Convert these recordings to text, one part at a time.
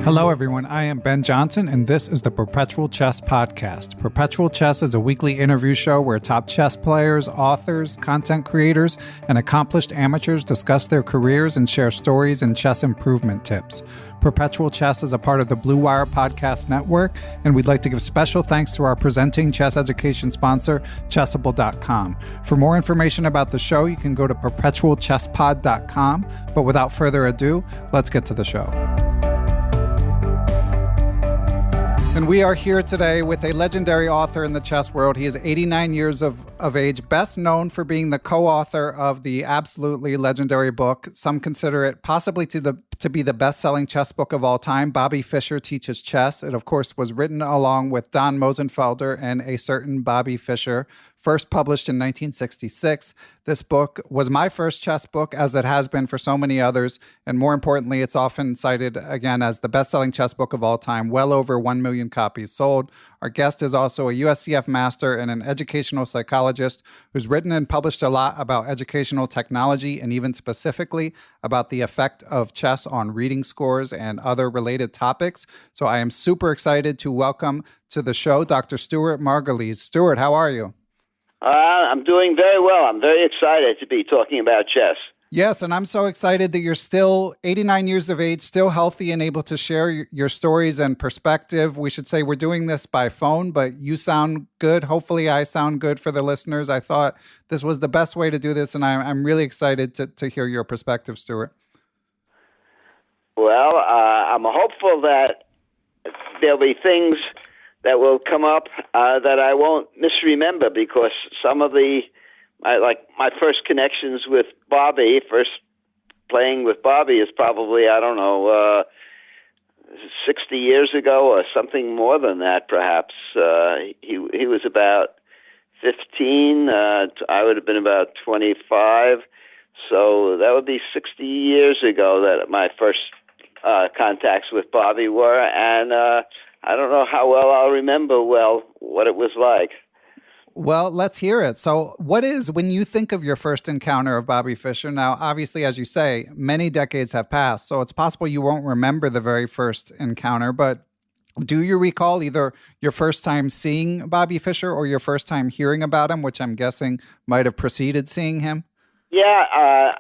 Hello, everyone. I am Ben Johnson, and this is the Perpetual Chess Podcast. Perpetual Chess is a weekly interview show where top chess players, authors, content creators, and accomplished amateurs discuss their careers and share stories and chess improvement tips. Perpetual Chess is a part of the Blue Wire Podcast Network, and we'd like to give special thanks to our presenting chess education sponsor, Chessable.com. For more information about the show, you can go to perpetualchesspod.com. But without further ado, let's get to the show. And we are here today with a legendary author in the chess world. He is 89 years of age, best known for being the co-author of the absolutely legendary book. Some consider it possibly to be the best-selling chess book of all time, Bobby Fischer Teaches Chess. It, of course, was written along with Donn Mosenfelder and a certain Bobby Fischer, first published in 1966. This book was my first chess book, as it has been for so many others. And more importantly, it's often cited, again, as the best-selling chess book of all time, well over 1 million copies sold. Our guest is also a USCF master and an educational psychologist who's written and published a lot about educational technology and even specifically about the effect of chess on reading scores and other related topics. So I am super excited to welcome to the show Dr. Stuart Margulies. Stuart, how are you? I'm doing very well. I'm very excited to be talking about chess. Yes, and I'm so excited that you're still 89 years of age, still healthy and able to share your stories and perspective. We should say we're doing this by phone, but you sound good. Hopefully I sound good for the listeners. I thought this was the best way to do this, and I'm really excited to hear your perspective, Stuart. Well, I'm hopeful that there'll be things that will come up that I won't misremember, because some of my first connections with Bobby, first playing with Bobby is probably, 60 years ago or something more than that, perhaps. He was about 15. I would have been about 25. So that would be 60 years ago that my first contacts with Bobby were, and I don't know how well I'll remember what it was like. Well, let's hear it. So when you think of your first encounter of Bobby Fischer, now, obviously, as you say, many decades have passed, so it's possible you won't remember the very first encounter, but do you recall either your first time seeing Bobby Fischer or your first time hearing about him, which I'm guessing might have preceded seeing him? Yeah,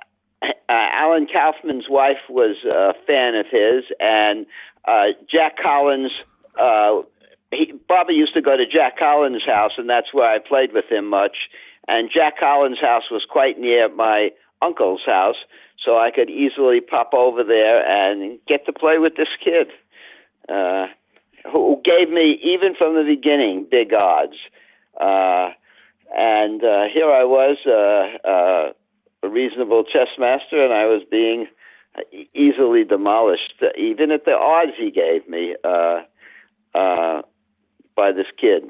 Alan Kaufman's wife was a fan of his, and Jack Collins, Bobby used to go to Jack Collins' house, and that's where I played with him much. And Jack Collins' house was quite near my uncle's house, so I could easily pop over there and get to play with this kid, who gave me, even from the beginning, big odds. And here I was, a reasonable chess master, and I was being easily demolished, even at the odds he gave me, by this kid.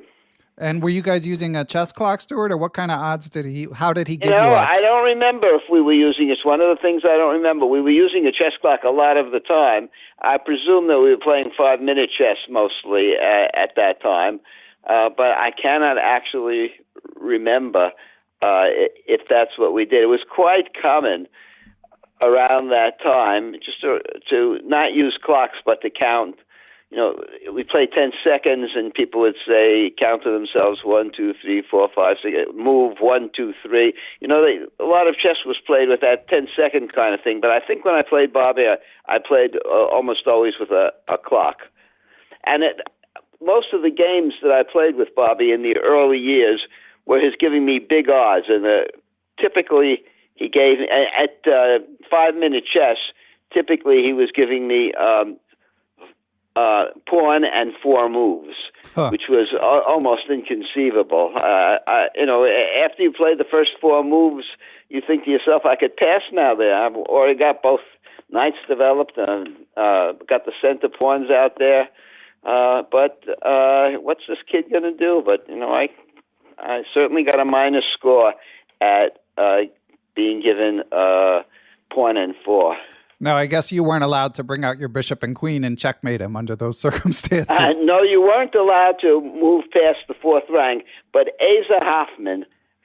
And were you guys using a chess clock, Stuart, or what kind of odds how did he give you odds? I don't remember if we were using, it's one of the things I don't remember. We were using a chess clock a lot of the time. I presume that we were playing 5-minute chess mostly at that time, but I cannot actually remember if that's what we did. It was quite common around that time just to not use clocks, but to count. We play 10 seconds, and people would say, count to themselves, 1, 2, 3, 4, 5, 6, move, 1, 2, 3. A lot of chess was played with that 10-second kind of thing, but I think when I played Bobby, I played almost always with a clock. And most of the games that I played with Bobby in the early years were his giving me big odds, and typically he gave, at 5-minute chess, typically he was giving me pawn and 4 moves, which was almost inconceivable. After you play the first 4 moves, you think to yourself, I could pass now there. I've already got both knights developed and got the center pawns out there. But what's this kid going to do? But, I certainly got a minus score at being given pawn and 4. No, I guess you weren't allowed to bring out your bishop and queen and checkmate him under those circumstances. No, you weren't allowed to move past the 4th rank, but Asa Hoffman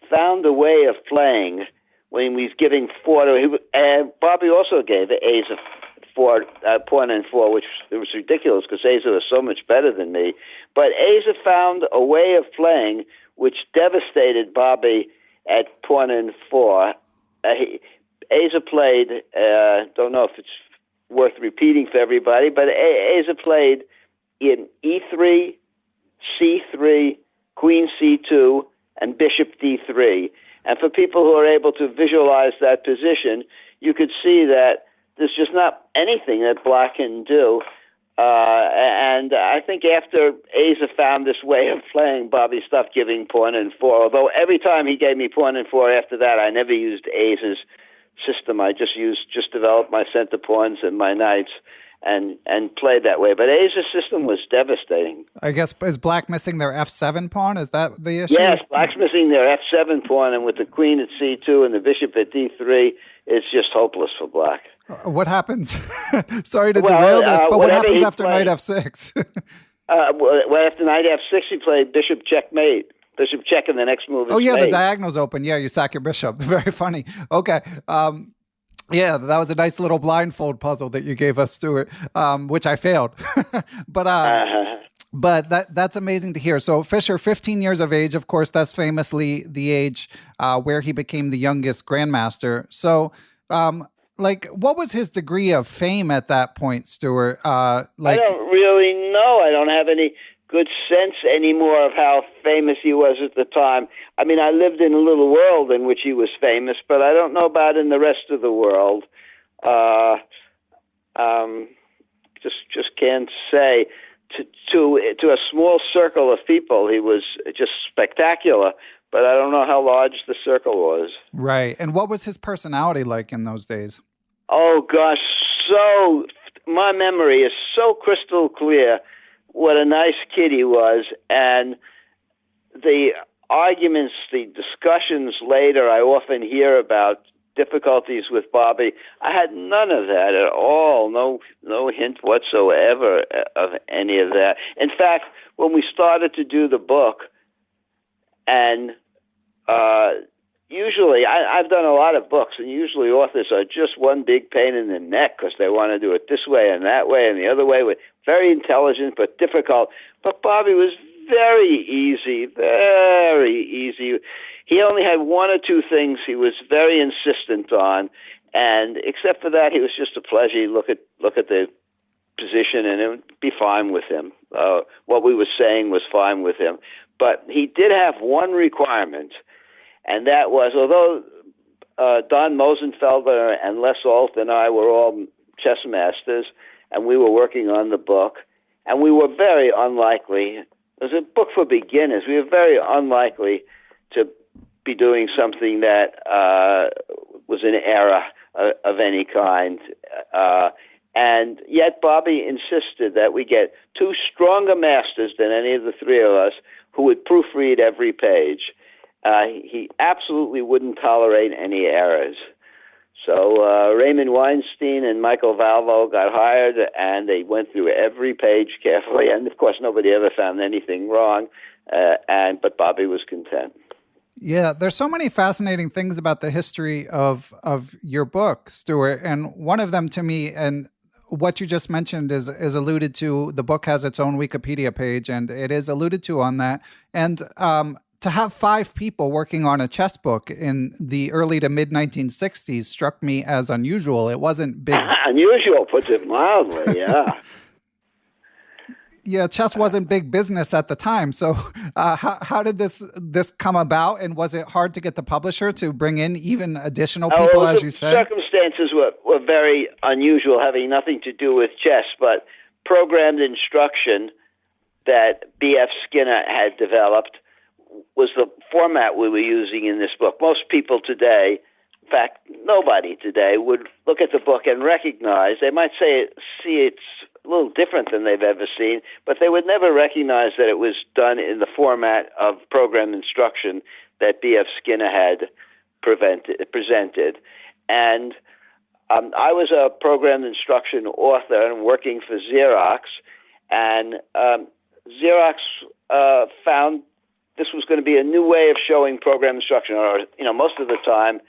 found a way of playing when he was giving 4 to... And Bobby also gave Asa pawn n4, which it was ridiculous because Asa was so much better than me. But Asa found a way of playing which devastated Bobby at pawn n4. Asa played, don't know if it's worth repeating for everybody, but Asa played in e3, c3, queen c2, and bishop d3. And for people who are able to visualize that position, you could see that there's just not anything that Black can do. And I think after Asa found this way of playing, Bobby stopped giving pawn n4. Although every time he gave me pawn n4 after that, I never used Asa's system. I just developed my center pawns and my knights and played that way. But Asa's system was devastating. I guess, is Black missing their f7 pawn? Is that the issue? Yes, Black's missing their f7 pawn, and with the queen at c2 and the bishop at d3, it's just hopeless for Black. What happens? Sorry to derail this, but what happens after knight f6? Well, after knight f6, he played bishop checkmate. Bishop check, and the next move is mate. The diagonal's open. Yeah, you sack your bishop. Very funny. Okay. Yeah, that was a nice little blindfold puzzle that you gave us, Stuart, which I failed. But that's amazing to hear. So Fischer, 15 years of age, of course, that's famously the age where he became the youngest grandmaster. So, what was his degree of fame at that point, Stuart? I don't really know. I don't have any good sense anymore of how famous he was at the time. I mean, I lived in a little world in which he was famous, but I don't know about in the rest of the world. Just can't say. To a small circle of people, he was just spectacular, but I don't know how large the circle was. Right. And what was his personality like in those days? Oh, gosh. So my memory is so crystal clear what a nice kid he was. And the arguments, the discussions later, I often hear about difficulties with Bobby. I had none of that at all. No hint whatsoever of any of that. In fact, when we started to do the book, and usually I've done a lot of books, and usually authors are just one big pain in the neck because they want to do it this way and that way and the other way. Very intelligent but difficult. But Bobby was very easy, very easy. He only had one or two things he was very insistent on, and except for that, he was just a pleasure. You look at the position, and it would be fine with him. What we were saying was fine with him. But he did have one requirement, and that was, although Donn Mosenfelder and Les Ault and I were all chess masters, and we were working on the book, and we were very unlikely. It was a book for beginners. We were very unlikely to be doing something that was an error of any kind. And yet Bobby insisted that we get two stronger masters than any of the three of us who would proofread every page. He absolutely wouldn't tolerate any errors. So Raymond Weinstein and Michael Valvo got hired, and they went through every page carefully. And, of course, nobody ever found anything wrong, but Bobby was content. Yeah, there's so many fascinating things about the history of your book, Stuart, and one of them to me, and what you just mentioned is alluded to. The book has its own Wikipedia page, and it is alluded to on that. And to have 5 people working on a chess book in the early to mid 1960s struck me as unusual. It wasn't big. Unusual puts it mildly, yeah. Yeah, chess wasn't big business at the time. So how did this come about? And was it hard to get the publisher to bring in even additional people, as you said? Circumstances were very unusual, having nothing to do with chess, but programmed instruction that B.F. Skinner had developed was the format we were using in this book. Most people today, in fact, nobody today, would look at the book and recognize, they might see it's a little different than they've ever seen, but they would never recognize that it was done in the format of program instruction that B.F. Skinner had presented. And I was a program instruction author and working for Xerox, and Xerox found this was going to be a new way of showing program instruction. Or, most of the time,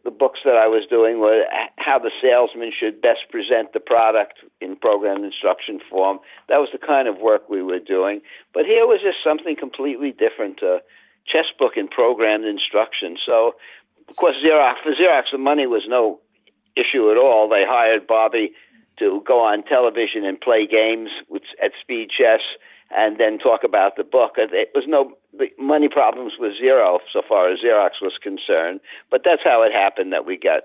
the books that I was doing were how the salesman should best present the product in program instruction form. That was the kind of work we were doing. But here was just something completely different, a chess book in programmed instruction. So, of course, for Xerox, the money was no issue at all. They hired Bobby to go on television and play games at Speed Chess and then talk about the book. The money problems was zero so far as Xerox was concerned, but that's how it happened that we got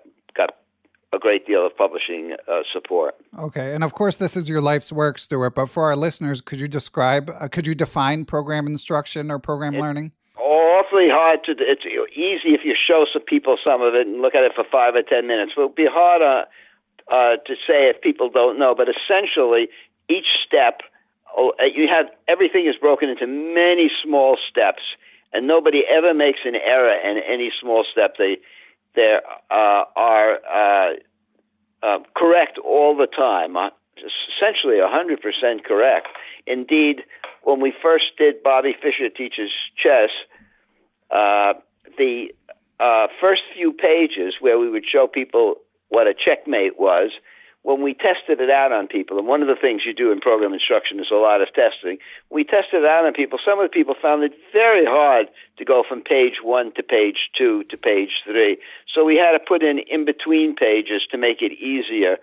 a great deal of publishing support. Okay, and of course this is your life's work, Stuart, but for our listeners, could you define program instruction or program learning? Awfully hard it's easy if you show some people some of it and look at it for 5 or 10 minutes. It would be hard to say if people don't know, but essentially each step, everything is broken into many small steps, and nobody ever makes an error in any small step. They are correct all the time, essentially 100% correct. Indeed, when we first did Bobby Fischer Teaches Chess, the first few pages where we would show people what a checkmate was, when we tested it out on people, and one of the things you do in program instruction is a lot of testing, we tested it out on people. Some of the people found it very hard to go from page 1 to page 2 to page 3. So we had to put in between pages to make it easier.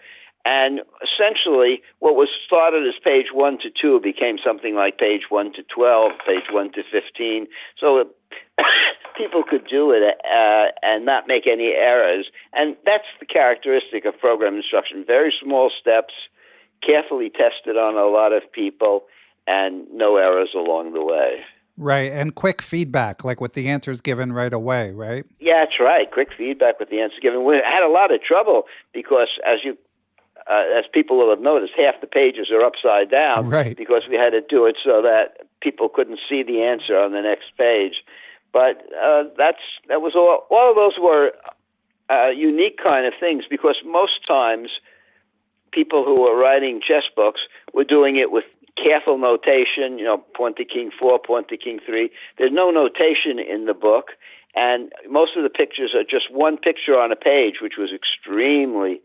And essentially, what was started as page 1 to 2 became something like page 1 to 12, page 1 to 15. So people could do it and not make any errors. And that's the characteristic of program instruction. Very small steps, carefully tested on a lot of people, and no errors along the way. Right, and quick feedback, like with the answers given right away, right? Yeah, that's right. Quick feedback with the answers given. We had a lot of trouble because, as people will have noticed, half the pages are upside down, right, because we had to do it so that people couldn't see the answer on the next page. But that was all of those were unique kind of things, because most times people who were writing chess books were doing it with careful notation, pawn to king 4, pawn to king 3. There's no notation in the book, and most of the pictures are just one picture on a page, which was extremely...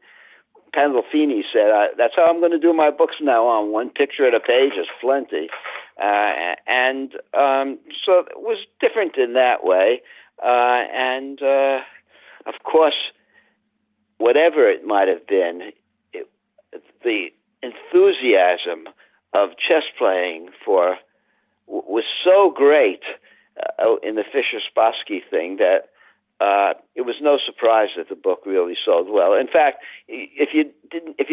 Pandolfini said, that's how I'm going to do my books now on. One picture at a page is plenty. So it was different in that way. Of course, whatever it might have been, the enthusiasm of chess playing was so great in the Fischer-Spassky thing that it was no surprise that the book really sold well. In fact, if you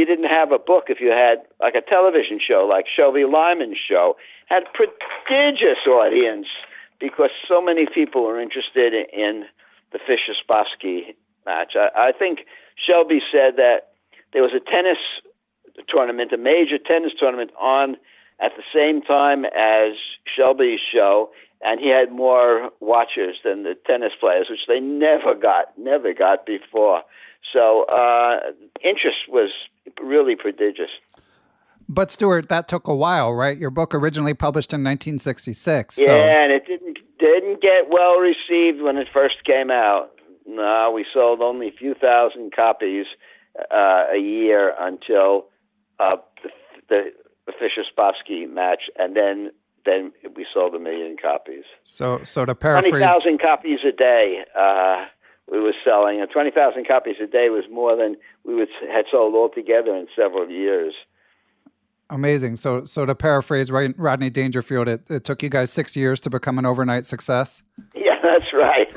didn't have a book, if you had like a television show, like Shelby Lyman's show, had a prodigious audience because so many people were interested in the Fischer-Spassky match. I think Shelby said that there was a tennis tournament, a major tennis tournament on at the same time as Shelby's show, and he had more watchers than the tennis players, which they never got before. So interest was really prodigious. But Stuart, that took a while, right? Your book originally published in 1966. Yeah, and it didn't get well received when it first came out. No, we sold only a few thousand copies a year until the Fischer-Spassky match, and then we sold 1 million copies. So to paraphrase, 20,000 copies a day we were selling, and 20,000 copies a day was more than we had sold altogether in several years. Amazing. So to paraphrase Rodney Dangerfield, it took you guys 6 years to become an overnight success? Yeah, that's right.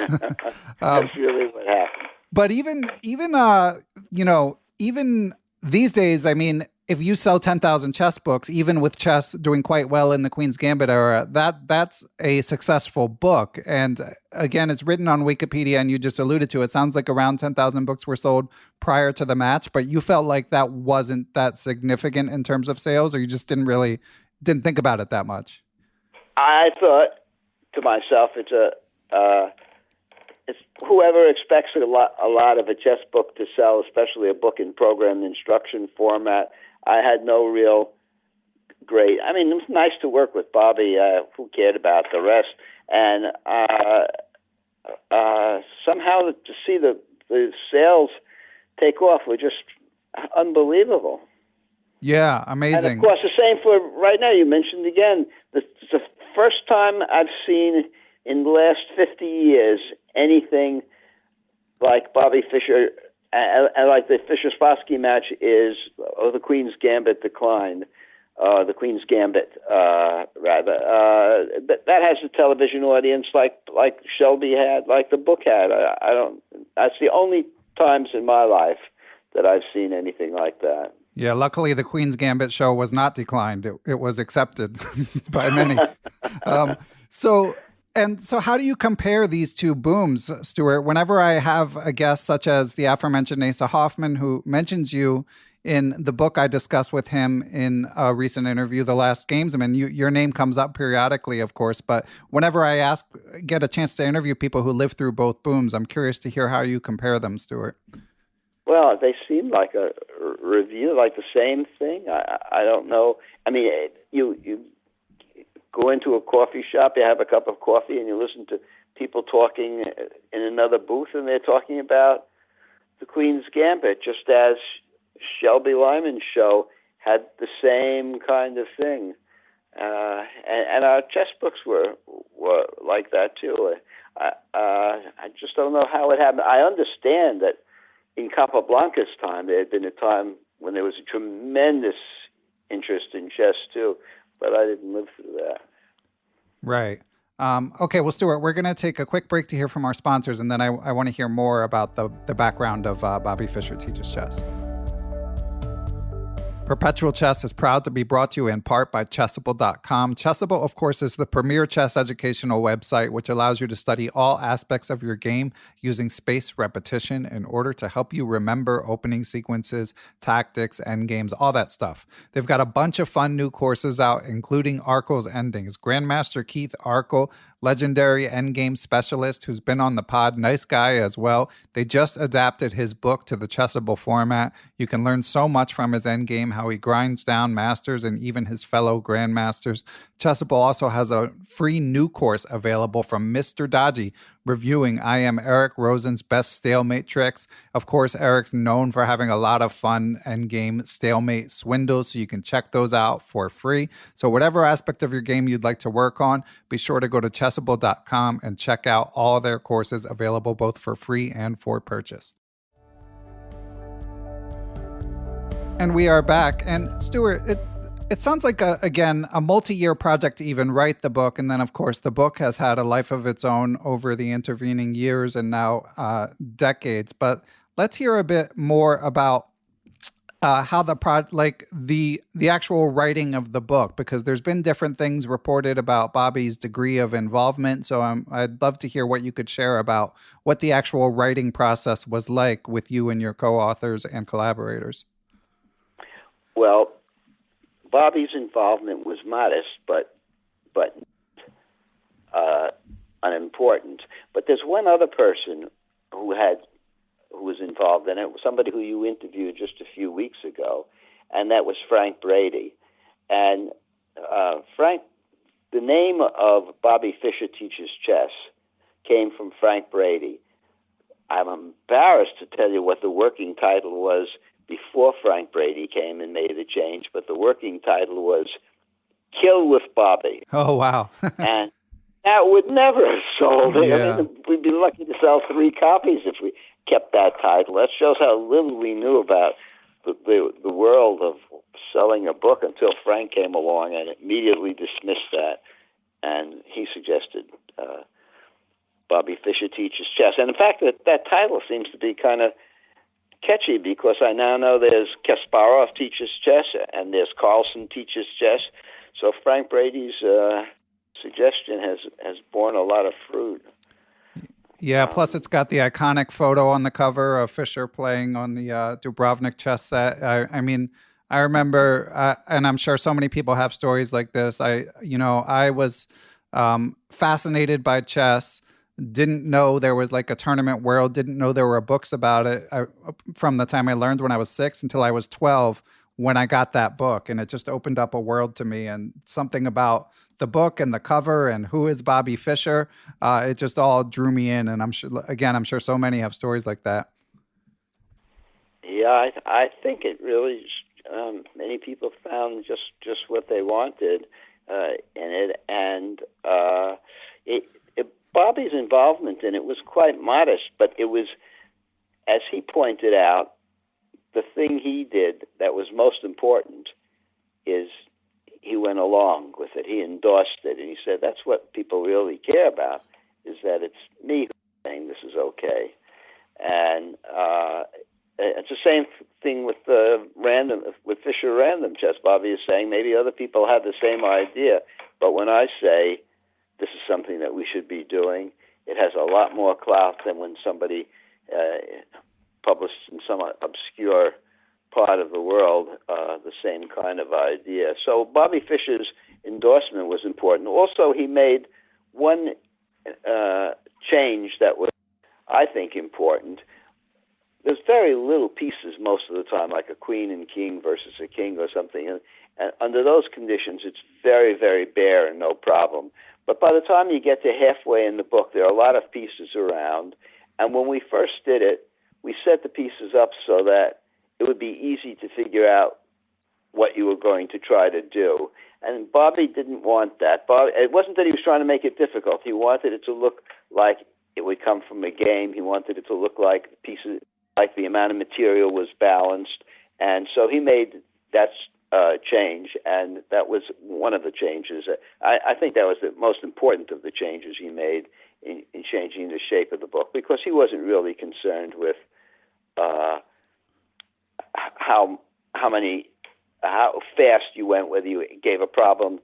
That's really what happened. But even these days, I mean, if you sell 10,000 chess books, even with chess doing quite well in the Queen's Gambit era, that's a successful book. And again, it's written on Wikipedia, and you just alluded to it. Sounds like around 10,000 books were sold prior to the match, but you felt like that wasn't that significant in terms of sales, or you just didn't think about it that much? I thought to myself, it's whoever expects a lot of a chess book to sell, especially a book in programmed instruction format. I had no real great... I mean, it was nice to work with Bobby. Who cared about the rest? And somehow to see the the sales take off were just unbelievable. Yeah, amazing. And of course, the same for right now. You mentioned again, it's the first time I've seen in the last 50 years anything like Bobby Fischer, and like the Fischer-Spassky match is, the Queen's Gambit declined. The Queen's Gambit, rather. That has a television audience like Shelby had, like the book had. I don't. That's the only times in my life that I've seen anything like that. Yeah, luckily the Queen's Gambit show was not declined. It was accepted by many. So how do you compare these two booms, Stuart? Whenever I have a guest such as the aforementioned Asa Hoffman, who mentions you in the book I discussed with him in a recent interview, The Last Gamesman, your name comes up periodically, of course, but whenever I get a chance to interview people who lived through both booms, I'm curious to hear how you compare them, Stuart. Well, they seem like a review, like the same thing. I don't know. I mean, you go into a coffee shop, you have a cup of coffee, and you listen to people talking in another booth, and they're talking about the Queen's Gambit, just as Shelby Lyman's show had the same kind of thing. And our chess books were like that, too. I just don't know how it happened. I understand that in Capablanca's time, there had been a time when there was a tremendous interest in chess, too, but I didn't live through that. Right. Okay, well, Stuart, we're going to take a quick break to hear from our sponsors, and then I want to hear more about the background of Bobby Fischer Teaches Chess. Perpetual Chess is proud to be brought to you in part by Chessable.com. Chessable, of course, is the premier chess educational website, which allows you to study all aspects of your game using spaced repetition in order to help you remember opening sequences, tactics, endgames, all that stuff. They've got a bunch of fun new courses out, including Arkell's Endings. Grandmaster Keith Arkell, legendary endgame specialist who's been on the pod, nice guy as well. They just adapted his book to the Chessable format. You can learn so much from his endgame, how he grinds down masters and even his fellow grandmasters. Chessable also has a free new course available from Mr. Dodgy, reviewing I Am Eric Rosen's best stalemate tricks. Of course, Eric's known for having a lot of fun endgame stalemate swindles, so you can check those out for free. So whatever aspect of your game you'd like to work on, be sure to go to Chessable.com and check out all their courses available both for free and for purchase. And we are back. And Stuart, it sounds like, a multi-year project to even write the book. And then, of course, the book has had a life of its own over the intervening years and now decades. But let's hear a bit more about how the actual writing of the book, because there's been different things reported about Bobby's degree of involvement. So I'd love to hear what you could share about what the actual writing process was like with you and your co-authors and collaborators. Well, Bobby's involvement was modest, but unimportant. But there's one other person who was involved in it, somebody who you interviewed just a few weeks ago, and that was Frank Brady. And Frank, the name of Bobby Fischer Teaches Chess came from Frank Brady. I'm embarrassed to tell you what the working title was before Frank Brady came and made a change, but the working title was Kill with Bobby. Oh, wow. And that would never have sold. Yeah. I mean, we'd be lucky to sell 3 copies if we kept that title. That shows how little we knew about the world of selling a book until Frank came along and immediately dismissed that. And he suggested Bobby Fischer Teaches Chess. And in fact, that title seems to be kind of catchy, because I now know there's Kasparov Teaches Chess and there's Carlsen Teaches Chess. So Frank Brady's suggestion has borne a lot of fruit. Yeah, plus it's got the iconic photo on the cover of Fischer playing on the Dubrovnik chess set. I mean, I remember, and I'm sure so many people have stories like this. I was fascinated by chess. Didn't know there was like a tournament world, didn't know there were books about it from the time I learned when I was 6 until I was 12 when I got that book. And it just opened up a world to me, and something about the book and the cover and who is Bobby Fischer, it just all drew me in. And I'm sure so many have stories like that. Yeah, I think it really. Many people found just what they wanted in it, and Bobby's involvement in it was quite modest, but it was, as he pointed out, the thing he did that was most important is he went along with it. He endorsed it, and he said that's what people really care about, is that it's me who's saying this is okay. And it's the same thing with with Fischer random chess. Bobby is saying maybe other people have the same idea, but when I say this is something that we should be doing, it has a lot more clout than when somebody published in some obscure part of the world the same kind of idea. So Bobby Fischer's endorsement was important. Also, he made one change that was, I think, important. There's very little pieces most of the time, like a queen and king versus a king or something. And under those conditions, it's very, very bare and no problem. But by the time you get to halfway in the book, there are a lot of pieces around. And when we first did it, we set the pieces up so that it would be easy to figure out what you were going to try to do. And Bobby didn't want that. It wasn't that he was trying to make it difficult. He wanted it to look like it would come from a game. He wanted it to look like pieces, like the amount of material was balanced. And so he made that change, and that was one of the changes. I think that was the most important of the changes he made in changing the shape of the book, because he wasn't really concerned with how fast you went, whether you gave a problem,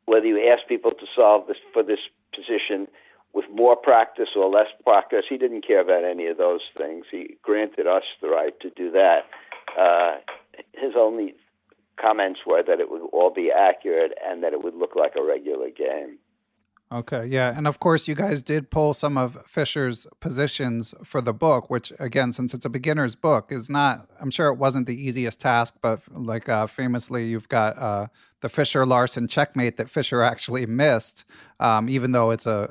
whether you asked people to solve this for this position with more practice or less practice. He didn't care about any of those things. He granted us the right to do that. His only comments were that it would all be accurate and that it would look like a regular game. Okay, yeah. And of course, you guys did pull some of Fischer's positions for the book, which, again, since it's a beginner's book, is not, I'm sure it wasn't the easiest task, but like famously, you've got the Fischer-Larsen checkmate that Fischer actually missed, even though it's a,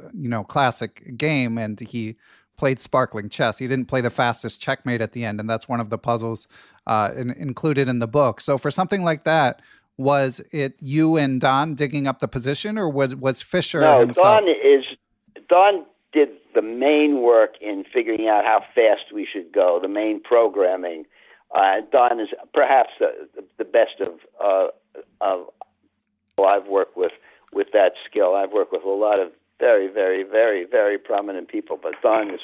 classic game and he played sparkling chess. He didn't play the fastest checkmate at the end, and that's one of the puzzles included in the book. So for something like that, was it you and Donn digging up the position, or was Fischer himself? Donn did the main work in figuring out how fast we should go, the main programming. Donn is perhaps the best of I've worked with that skill. I've worked with a lot of very, very, very, very prominent people, but Donn is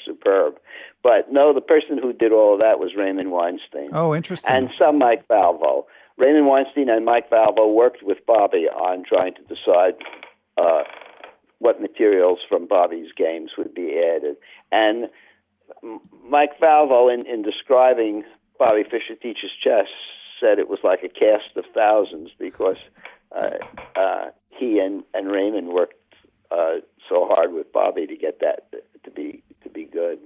superb. But no, the person who did all of that was Raymond Weinstein. Oh, interesting. And some Mike Valvo. Raymond Weinstein and Mike Valvo worked with Bobby on trying to decide what materials from Bobby's games would be added. And Mike Valvo, in describing Bobby Fischer Teaches Chess, said it was like a cast of thousands, because he and Raymond worked so hard with Bobby to get that to be good.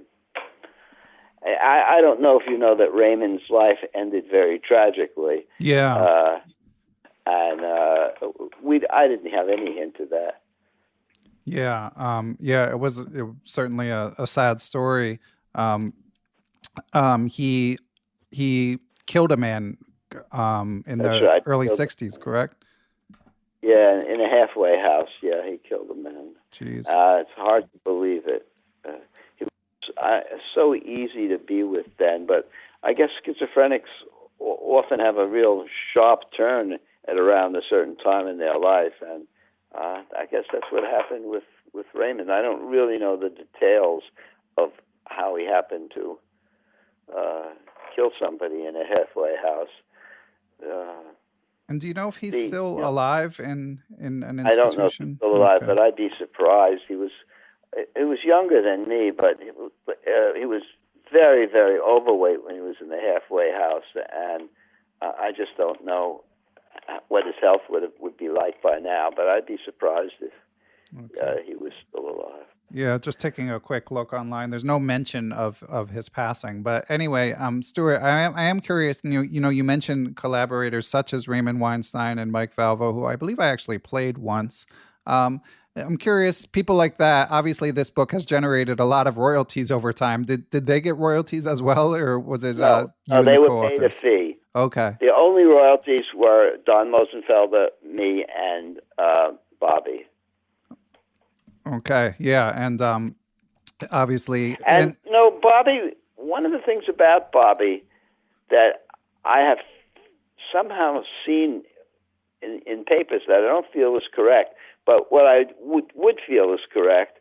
I don't know if you know that Raymond's life ended very tragically. Yeah. And I didn't have any hint of that. Yeah. It was certainly a sad story. He killed a man in the early 60s, correct? Yeah, in a halfway house. Yeah, he killed a man. Jeez. It's hard to believe it. He was so easy to be with then, but I guess schizophrenics often have a real sharp turn at around a certain time in their life, and I guess that's what happened with Raymond. I don't really know the details of how he happened to kill somebody in a halfway house. And do you know if he's still alive in an institution? I don't know if he's still alive, but I'd be surprised. He was younger than me, but he was very, very overweight when he was in the halfway house, and I just don't know what his health would be like by now. But I'd be surprised if he was still alive. Yeah, just taking a quick look online. There's no mention of his passing. But anyway, Stuart, I am curious. You mentioned collaborators such as Raymond Weinstein and Mike Valvo, who I believe I actually played once. I'm curious, people like that, obviously this book has generated a lot of royalties over time. Did they get royalties as well, or was it No, you and the they were paid a co-authors? fee. Okay. The only royalties were Donn Mosenfelder, me, and Bobby. Okay. Yeah. And obviously, And and Bobby. One of the things about Bobby that I have somehow seen in papers that I don't feel is correct, but what I would feel is correct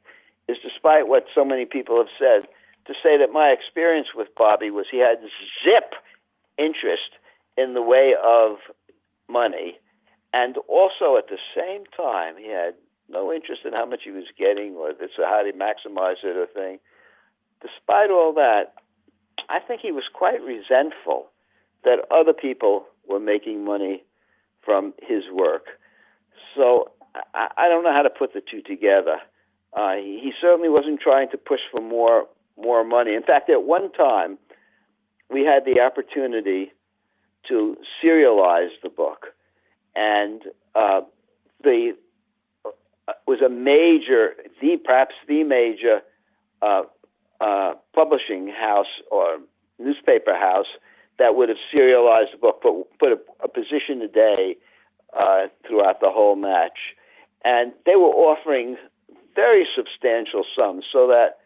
is, despite what so many people have said, to say that my experience with Bobby was he had zip interest in the way of money, and also at the same time he had no interest in how much he was getting or how to maximize it or thing. Despite all that, I think he was quite resentful that other people were making money from his work. So I don't know how to put the two together. He certainly wasn't trying to push for more money. In fact, at one time, we had the opportunity to serialize the book, and the was a major, perhaps the major publishing house or newspaper house that would have serialized the book, but put a position a day throughout the whole match. And they were offering very substantial sums, so that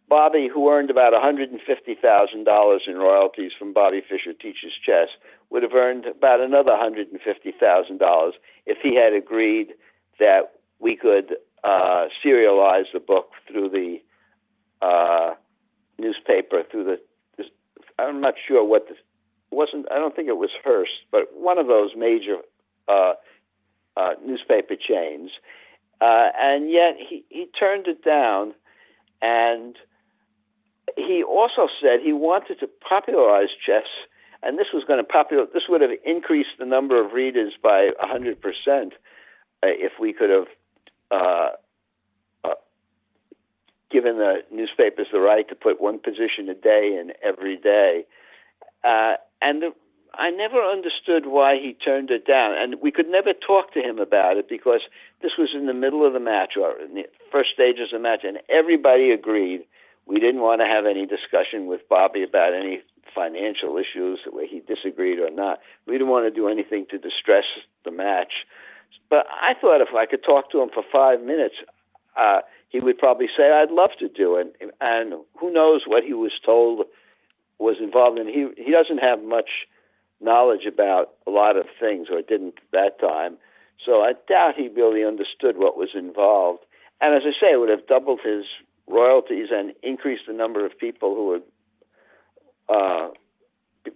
Bobby, who earned about $150,000 in royalties from Bobby Fischer Teaches Chess, would have earned about another $150,000 if he had agreed that we could serialize the book through the newspaper, I'm not sure what this wasn't. I don't think it was Hearst, but one of those major newspaper chains. And yet he turned it down, and he also said he wanted to popularize chess, and this was going to This would have increased the number of readers by 100% if we could have given the newspapers the right to put one position a day in every day. I never understood why he turned it down, and we could never talk to him about it because this was in the middle of the match or in the first stages of the match, and everybody agreed we didn't want to have any discussion with Bobby about any financial issues, where he disagreed or not. We didn't want to do anything to distress the match. But I thought if I could talk to him for 5 minutes, he would probably say, I'd love to do it. And who knows what he was told was involved in. He doesn't have much knowledge about a lot of things, or didn't at that time. So I doubt he really understood what was involved. And as I say, it would have doubled his royalties and increased the number of people who would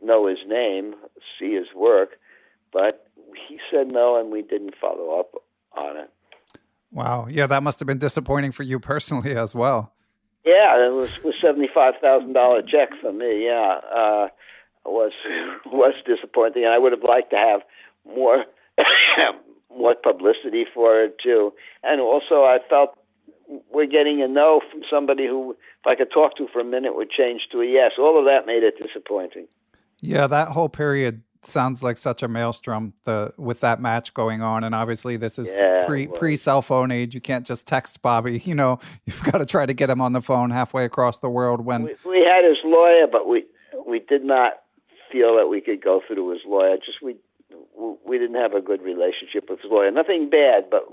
know his name, see his work. But he said no, and we didn't follow up on it. Wow. Yeah, that must have been disappointing for you personally as well. Yeah, it was $75,000 check for me. Yeah, was disappointing, and I would have liked to have more more publicity for it too. And also, I felt we're getting a no from somebody who, if I could talk to for a minute, would change to a yes. All of that made it disappointing. Yeah, that whole period sounds like such a maelstrom with that match going on, and obviously this is pre cell phone age. You can't just text Bobby. You've got to try to get him on the phone halfway across the world. When we had his lawyer, but we did not feel that we could go through his lawyer. Just we didn't have a good relationship with his lawyer. Nothing bad, but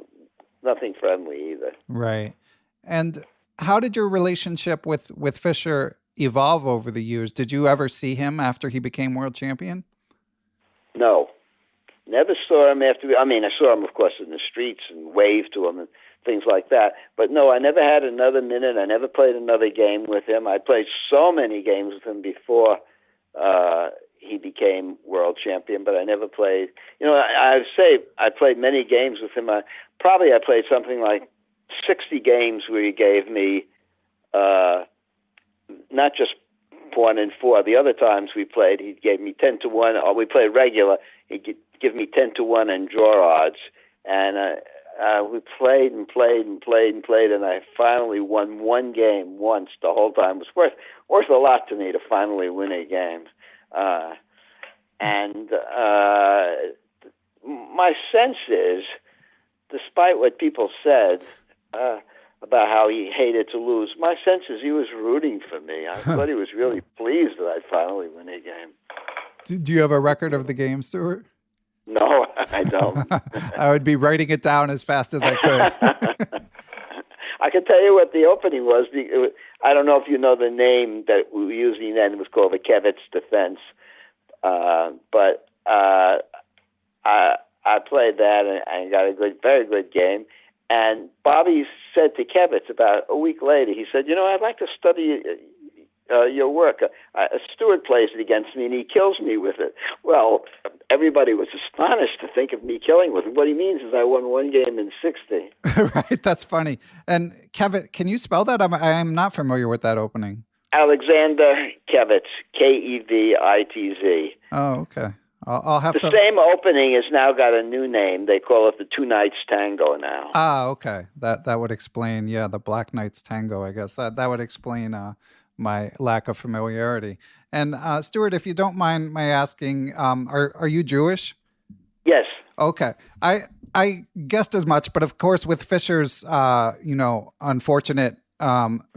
nothing friendly either. Right. And how did your relationship with Fischer evolve over the years? Did you ever see him after he became world champion? No, never saw him after. I saw him, of course, in the streets and waved to him and things like that. But no, I never had another minute. I never played another game with him. I played so many games with him before he became world champion, but I never played. I say I played many games with him. I played something like 60 games where he gave me not just 1 and 4. The other times we played, he gave me 10-1. Or we played regular, he'd give me 10-1 and draw odds. And we played and played and played and played, and I finally won one game once. The whole time it was worth a lot to me to finally win a game. My sense is, despite what people said, about how he hated to lose. My sense is he was rooting for me. I thought he was really pleased that I finally win a game. Do you have a record of the game, Stuart? No, I don't. I would be writing it down as fast as I could. I can tell you what the opening was. I don't know if you know the name that we were using then. It was called the Kevitz defense. But I played that and got a very good game. And Bobby said to Kevitz about a week later, he said, I'd like to study your work. Stuart plays it against me, and he kills me with it. Well, everybody was astonished to think of me killing with him. What he means is I won one game in 60. Right, that's funny. And Kevitz, can you spell that? I'm not familiar with that opening. Alexander Kevitz, Kevitz. Oh, okay. I'll have the to... same opening has now got a new name. They call it the Two Knights Tango now. Ah, okay. That would explain, the Black Knights Tango, I guess. That would explain my lack of familiarity. And Stuart, if you don't mind my asking, are you Jewish? Yes. Okay. I guessed as much, but of course with Fischer's, unfortunate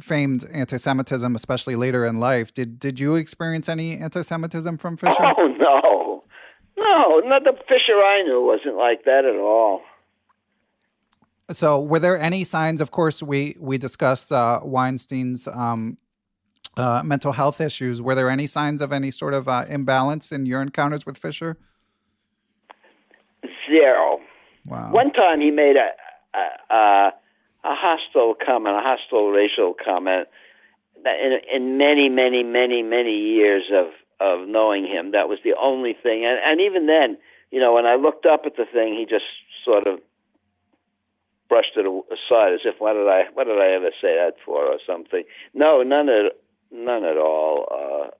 famed anti-Semitism, especially later in life, did you experience any anti-Semitism from Fischer? Oh, no. No, not the Fischer I knew wasn't like that at all. So were there any signs, of course, we discussed Weinstein's mental health issues. Were there any signs of any sort of imbalance in your encounters with Fischer? Zero. Wow. One time he made a hostile comment, a hostile racial comment. In many, many, many, many years of knowing him, that was the only thing. And even then, when I looked up at the thing, he just sort of brushed it aside as if, what did I ever say that for or something? No, none at all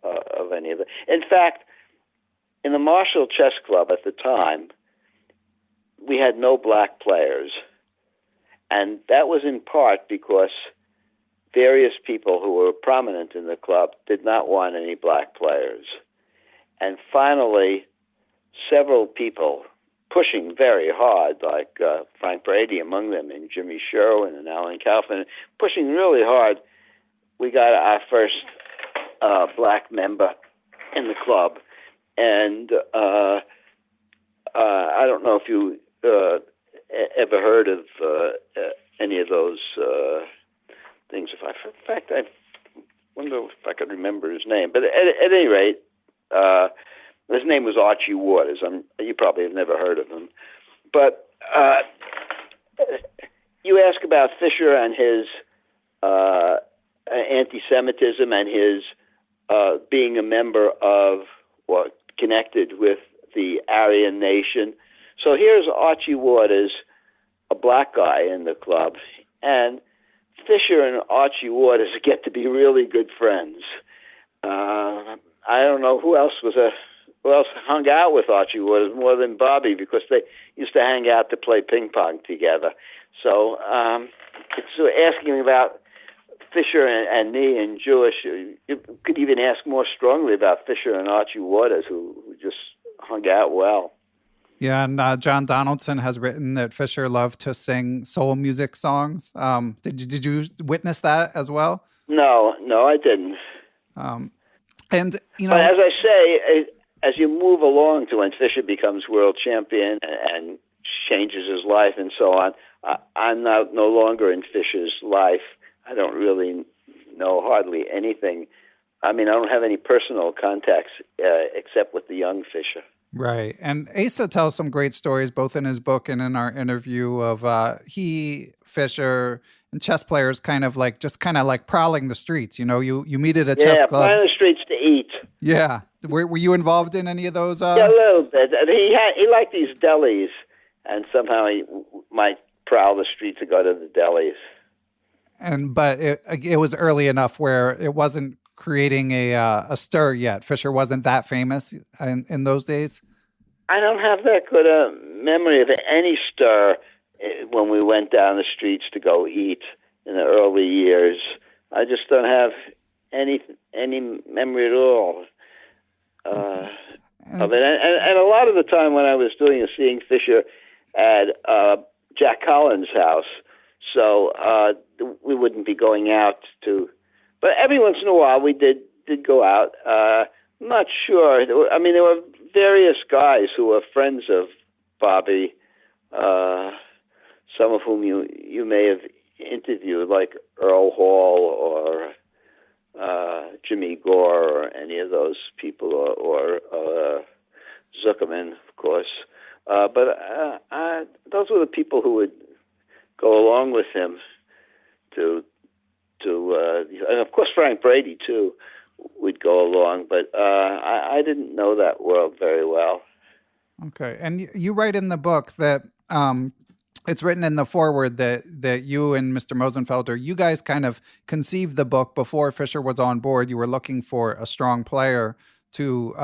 of any of it. In fact, in the Marshall Chess Club at the time, we had no black players. And that was in part because various people who were prominent in the club did not want any black players. And finally, several people pushing very hard, like Frank Brady among them, and Jimmy Sherwin and Alan Kaufman, pushing really hard, we got our first black member in the club. And I don't know if you ever heard of any of those things. In fact, I wonder if I could remember his name. But at any rate, his name was Archie Waters. You probably have never heard of him. But you ask about Fischer and his anti-Semitism and his being a member of, connected with the Aryan nation. So here's Archie Waters, a black guy in the club, and Fischer and Archie Waters get to be really good friends. I don't know who else hung out with Archie Waters more than Bobby, because they used to hang out to play ping pong together. So it's asking about Fischer and me and Jewish. You could even ask more strongly about Fischer and Archie Waters, who just hung out well. Yeah, and John Donaldson has written that Fischer loved to sing soul music songs. Did you witness that as well? No, I didn't. And but as I say, as you move along to when Fischer becomes world champion and changes his life and so on, I'm no longer in Fischer's life. I don't really know hardly anything. I mean, I don't have any personal contacts except with the young Fischer. Right. And Asa tells some great stories, both in his book and in our interview, of Fischer, and chess players kind of like prowling the streets. You meet at a chess club. Yeah, prowling the streets to eat. Yeah. Were you involved in any of those? Yeah, a little bit. He liked these delis, and somehow he might prowl the streets to go to the delis. But it was early enough where it wasn't creating a stir yet. Fischer wasn't that famous in those days. I don't have that good a memory of any stir when we went down the streets to go eat in the early years. I just don't have any memory at all of it. And a lot of the time when I was seeing Fischer at Jack Collins' house, So we wouldn't be going out to. But every once in a while, we did go out. I'm not sure. There were various guys who were friends of Bobby, some of whom you may have interviewed, like Earl Hall or Jimmy Gore or any of those people, or Zuckerman, of course. But those were the people who would go along with him and of course Frank Brady too would go along, but I didn't know that world very well. Okay, and you write in the book that it's written in the foreword that you and Mr. Mosenfelder, you guys kind of conceived the book before Fischer was on board. You were looking for a strong player to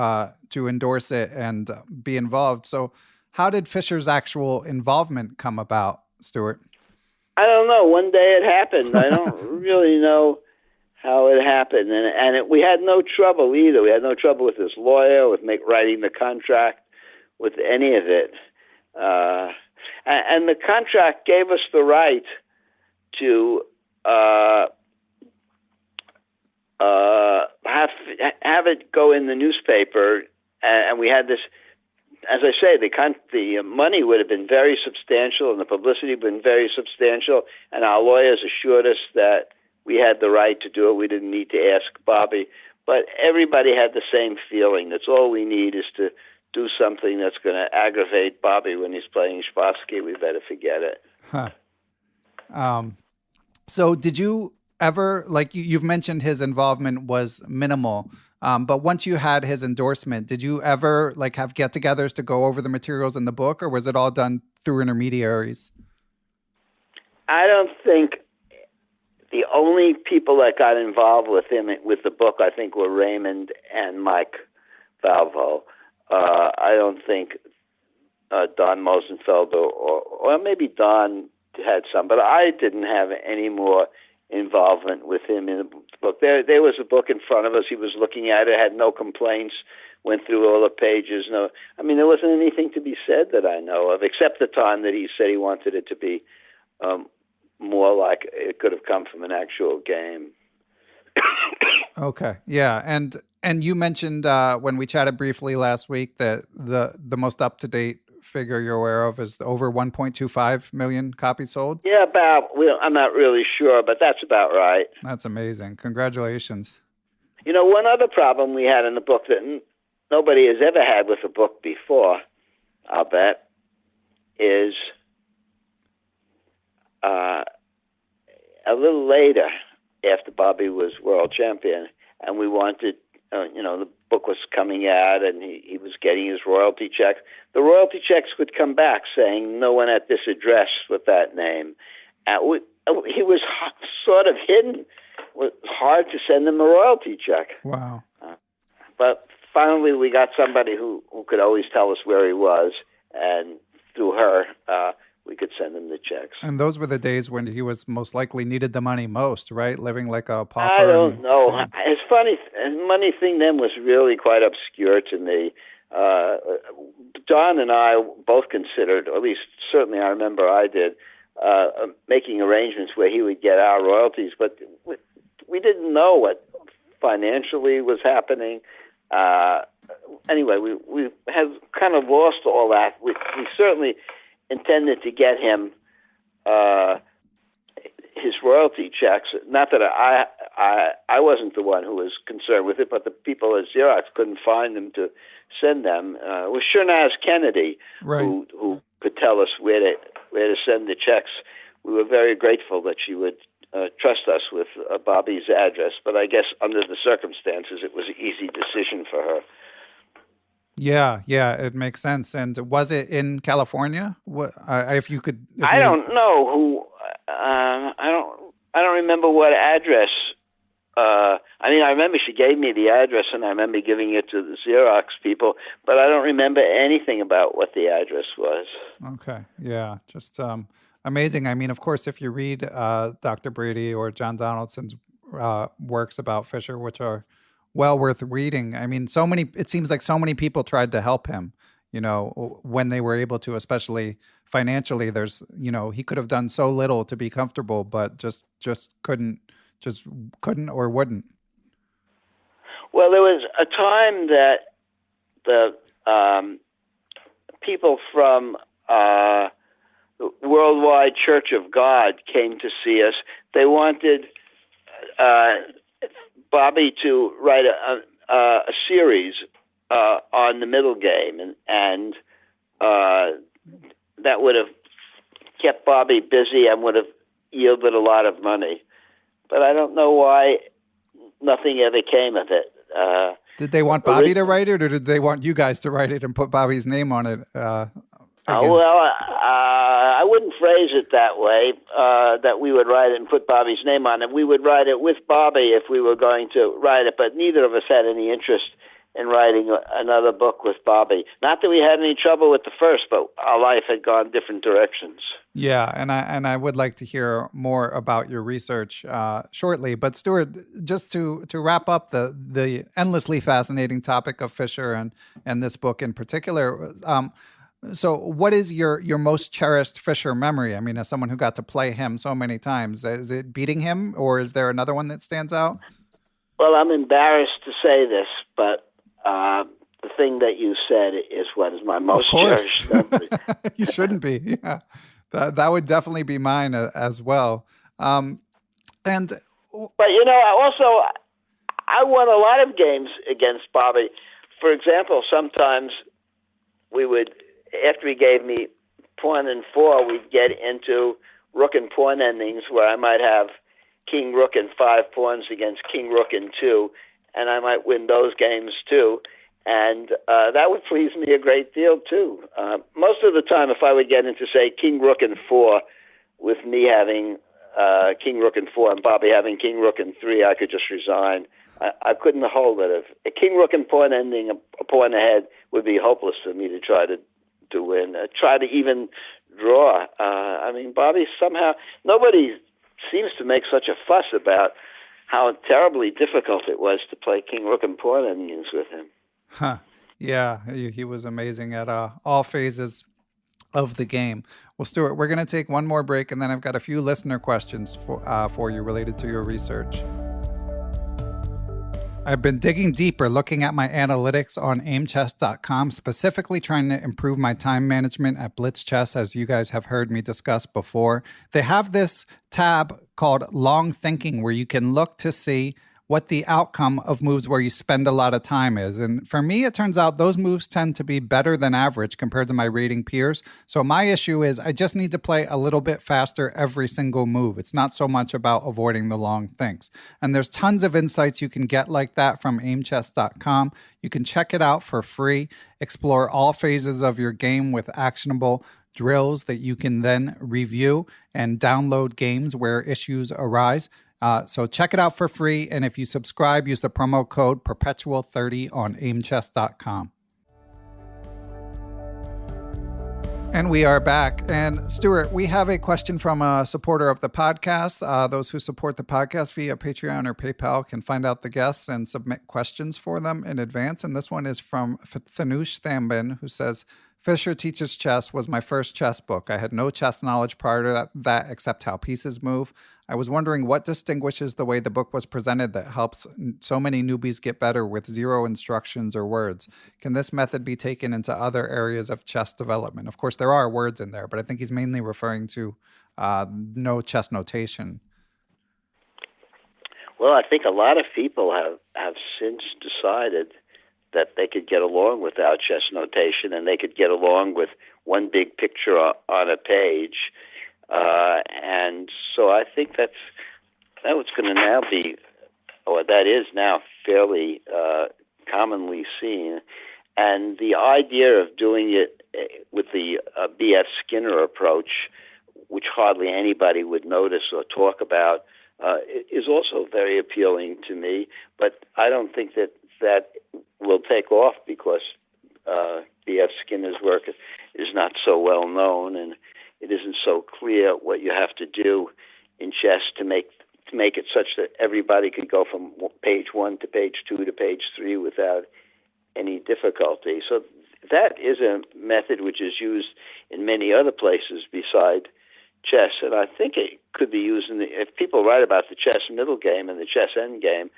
endorse it and be involved. So how did Fischer's actual involvement come about, Stuart? I don't know. One day it happened. I don't really know how it happened. And we had no trouble either. We had no trouble with his lawyer, with writing the contract, with any of it. And the contract gave us the right to have it go in the newspaper. And we had this, as I say, the money would have been very substantial and the publicity would have been very substantial, and our lawyers assured us that we had the right to do it. We didn't need to ask Bobby. But everybody had the same feeling. That's all we need is to do something that's going to aggravate Bobby when he's playing Spassky. We better forget it. Huh. So did you ever, like you've mentioned his involvement was minimal, but once you had his endorsement, did you ever have get-togethers to go over the materials in the book, or was it all done through intermediaries? I don't think the only people that got involved with him with the book, I think, were Raymond and Mike Valvo. I don't think Donn Mosenfelder or maybe Donn had some, but I didn't have any more involvement with him in the book. There was a book in front of us. He was looking at it, had no complaints, went through all the pages. There wasn't anything to be said that I know of, except the time that he said he wanted it to be more like it could have come from an actual game. Okay, yeah, and you mentioned when we chatted briefly last week that the most up-to-date figure you're aware of is over 1.25 million copies sold? Yeah, I'm not really sure, but that's about right. That's amazing. Congratulations. One other problem we had in the book that nobody has ever had with a book before, I'll bet, is a little later, after Bobby was world champion, and we wanted, the book was coming out and he was getting his royalty checks. The royalty checks would come back saying no one at this address with that name. He was sort of hidden. It was hard to send him a royalty check. Wow. But finally we got somebody who could always tell us where he was, and through her, we could send him the checks. And those were the days when he was most likely needed the money most, right? Living like a pauper. I don't know. His money thing then was really quite obscure to me. Donn and I both considered, or at least certainly I remember I did, making arrangements where he would get our royalties, but we didn't know what financially was happening. Anyway, we have kind of lost all that. We certainly intended to get him his royalty checks. Not that I wasn't the one who was concerned with it, but the people at Xerox couldn't find them to send them. It was Shernaz Kennedy, right, who could tell us where to send the checks. We were very grateful that she would trust us with Bobby's address, but I guess under the circumstances, it was an easy decision for her. Yeah, it makes sense. And was it in California? What, if you could? I don't know who. I don't remember what address. I remember she gave me the address, and I remember giving it to the Xerox people, but I don't remember anything about what the address was. Okay, yeah, just amazing. Of course, if you read Dr. Brady or John Donaldson's works about Fischer, which are well worth reading. It seems like so many people tried to help him, when they were able to, especially financially. There's, he could have done so little to be comfortable, but just couldn't or wouldn't. Well, there was a time that the people from the Worldwide Church of God came to see us. They wanted Bobby to write a series on the middle game, and that would have kept Bobby busy and would have yielded a lot of money. But I don't know why nothing ever came of it. Did they want Bobby to write it, or did they want you guys to write it and put Bobby's name on it? I wouldn't phrase it that way, that we would write it and put Bobby's name on it. We would write it with Bobby if we were going to write it, but neither of us had any interest in writing another book with Bobby. Not that we had any trouble with the first, but our life had gone different directions. Yeah, and I would like to hear more about your research shortly. But Stuart, just to wrap up the endlessly fascinating topic of Fischer and this book in particular, so what is your most cherished Fischer memory? I mean, as someone who got to play him so many times, is it beating him, or is there another one that stands out? Well, I'm embarrassed to say this, but the thing that you said is what is my most cherished memory. You shouldn't be. Yeah, that would definitely be mine as well. But I won a lot of games against Bobby. For example, sometimes we would, after he gave me pawn and 4, we'd get into rook and pawn endings where I might have king rook and 5 pawns against king rook and 2, and I might win those games too. And that would please me a great deal too. Most of the time, if I would get into, say, king rook and 4, with me having king rook and 4 and Bobby having king rook and 3, I could just resign. I couldn't hold it. If a king rook and pawn ending, a pawn ahead, would be hopeless for me to try to win. Try to even draw. Bobby somehow, nobody seems to make such a fuss about how terribly difficult it was to play king rook and pawn endings with him. Huh. Yeah, he was amazing at all phases of the game. Well, Stuart, we're going to take one more break, and then I've got a few listener questions for you related to your research. I've been digging deeper, looking at my analytics on Aimchess.com, specifically trying to improve my time management at Blitz Chess, as you guys have heard me discuss before. They have this tab called Long Thinking, where you can look to see what the outcome of moves where you spend a lot of time is. And for me, it turns out those moves tend to be better than average compared to my rating peers. So my issue is I just need to play a little bit faster every single move. It's not so much about avoiding the long thinks. And there's tons of insights you can get like that from Aimchess.com. You can check it out for free. Explore all phases of your game with actionable drills that you can then review and download games where issues arise. So check it out for free, and if you subscribe, use the promo code Perpetual30 on Aimchess.com. And we are back. And Stuart, we have a question from a supporter of the podcast. Those who support the podcast via Patreon or PayPal can find out the guests and submit questions for them in advance. And this one is from Thanush Thambin, who says, Fischer Teaches Chess was my first chess book. I had no chess knowledge prior to that except how pieces move. I was wondering what distinguishes the way the book was presented that helps so many newbies get better with zero instructions or words. Can this method be taken into other areas of chess development? Of course, there are words in there, but I think he's mainly referring to no chess notation. Well, I think a lot of people have since decided that they could get along without chess notation, and they could get along with one big picture on a page. And so I think that's what's going to now be, or that is now fairly commonly seen. And the idea of doing it with the B.F. Skinner approach, which hardly anybody would notice or talk about, is also very appealing to me. But I don't think that will take off because B.F. Skinner's work is not so well known, and it isn't so clear what you have to do in chess to make it such that everybody could go from page 1 to page 2 to page 3 without any difficulty. So that is a method which is used in many other places beside chess, and I think it could be used if people write about the chess middle game and the chess end game.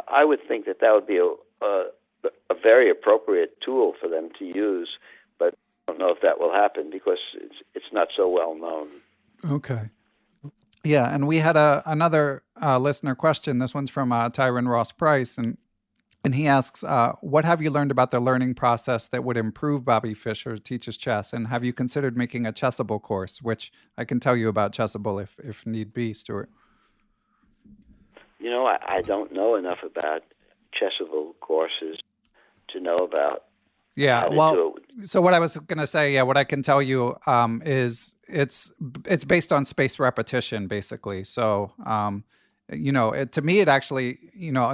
I would think that would be a very appropriate tool for them to use, but I don't know if that will happen because it's not so well known. Okay. Yeah, and we had another listener question. This one's from Tyron Ross Price, and he asks, what have you learned about the learning process that would improve Bobby Fischer Teaches Chess? And have you considered making a Chessable course, which I can tell you about Chessable if need be, Stuart? I don't know enough about Chessable courses to know about. Yeah, well, so what I was going to say, what I can tell you is it's based on space repetition, basically. So, to me, it actually,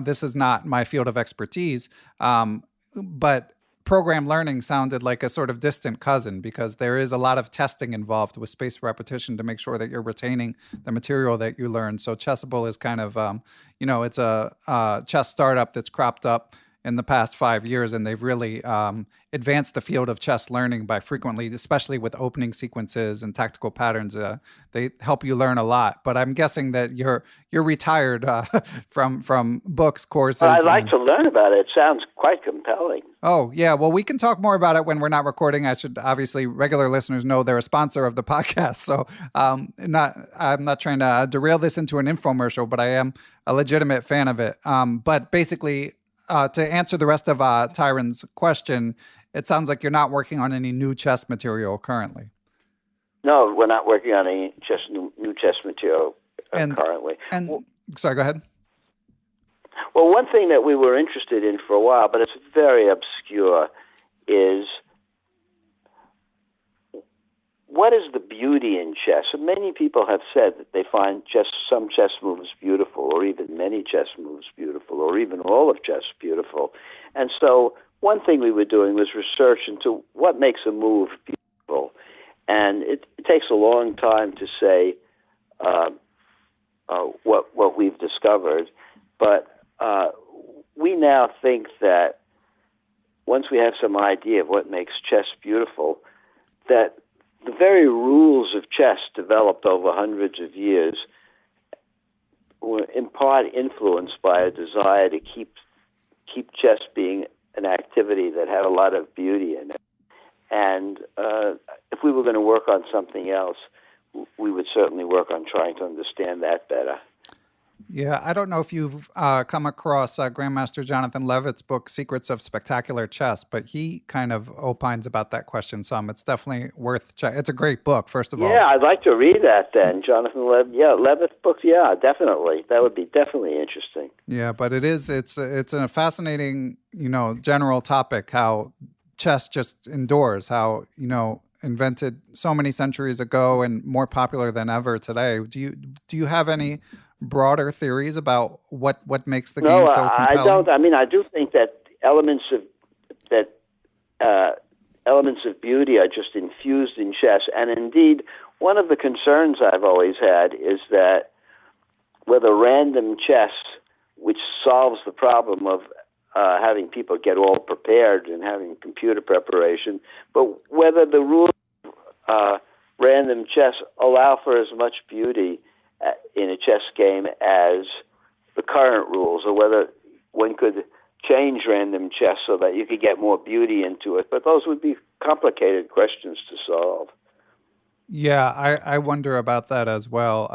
this is not my field of expertise, but program learning sounded like a sort of distant cousin because there is a lot of testing involved with spaced repetition to make sure that you're retaining the material that you learn. So Chessable is kind of, it's a chess startup that's cropped up in the past 5 years, and they've really advanced the field of chess learning by frequently, especially with opening sequences and tactical patterns. They help you learn a lot. But I'm guessing that you're retired from books, courses. Well, I'd like to learn about it. It sounds quite compelling. Oh, yeah. Well, we can talk more about it when we're not recording. I should obviously, regular listeners know they're a sponsor of the podcast. So I'm not trying to derail this into an infomercial, but I am a legitimate fan of it. But basically, to answer the rest of Tyron's question, it sounds like you're not working on any new chess material currently. No, we're not working on any new chess material currently. Sorry, go ahead. Well, one thing that we were interested in for a while, but it's very obscure, is what is the beauty in chess? And many people have said that they find some chess moves beautiful, or even many chess moves beautiful, or even all of chess beautiful. And so one thing we were doing was research into what makes a move beautiful. And it takes a long time to say what we've discovered, but we now think that once we have some idea of what makes chess beautiful, that the very rules of chess developed over hundreds of years were in part influenced by a desire to keep chess being an activity that had a lot of beauty in it. And if we were going to work on something else, we would certainly work on trying to understand that better. Yeah, I don't know if you've come across Grandmaster Jonathan Levitt's book, Secrets of Spectacular Chess, but he kind of opines about that question some. It's definitely worth checking. It's a great book, first of all. Yeah, I'd like to read that then. Jonathan Levitt, Levitt's book, yeah, definitely. That would be definitely interesting. Yeah, but it's a fascinating, general topic, how chess just endures, how, invented so many centuries ago and more popular than ever today. Do you have any broader theories about what makes the game so compelling? I don't. I mean, I do think that elements of beauty are just infused in chess. And indeed, one of the concerns I've always had is that whether random chess, which solves the problem of having people get all prepared and having computer preparation, but whether the rules of random chess allow for as much beauty in a chess game as the current rules, or whether one could change random chess so that you could get more beauty into it. But those would be complicated questions to solve. Yeah, I wonder about that as well.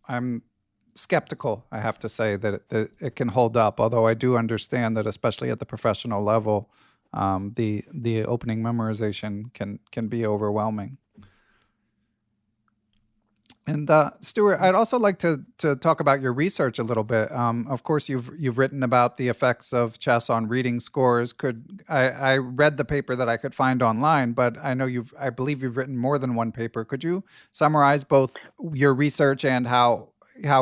I'm skeptical, I have to say, that it can hold up, although I do understand that, especially at the professional level, the opening memorization can be overwhelming. And Stuart, I'd also like to talk about your research a little bit. Of course, you've written about the effects of chess on reading scores. I read the paper that I could find online, but I believe you've written more than one paper. Could you summarize both your research and how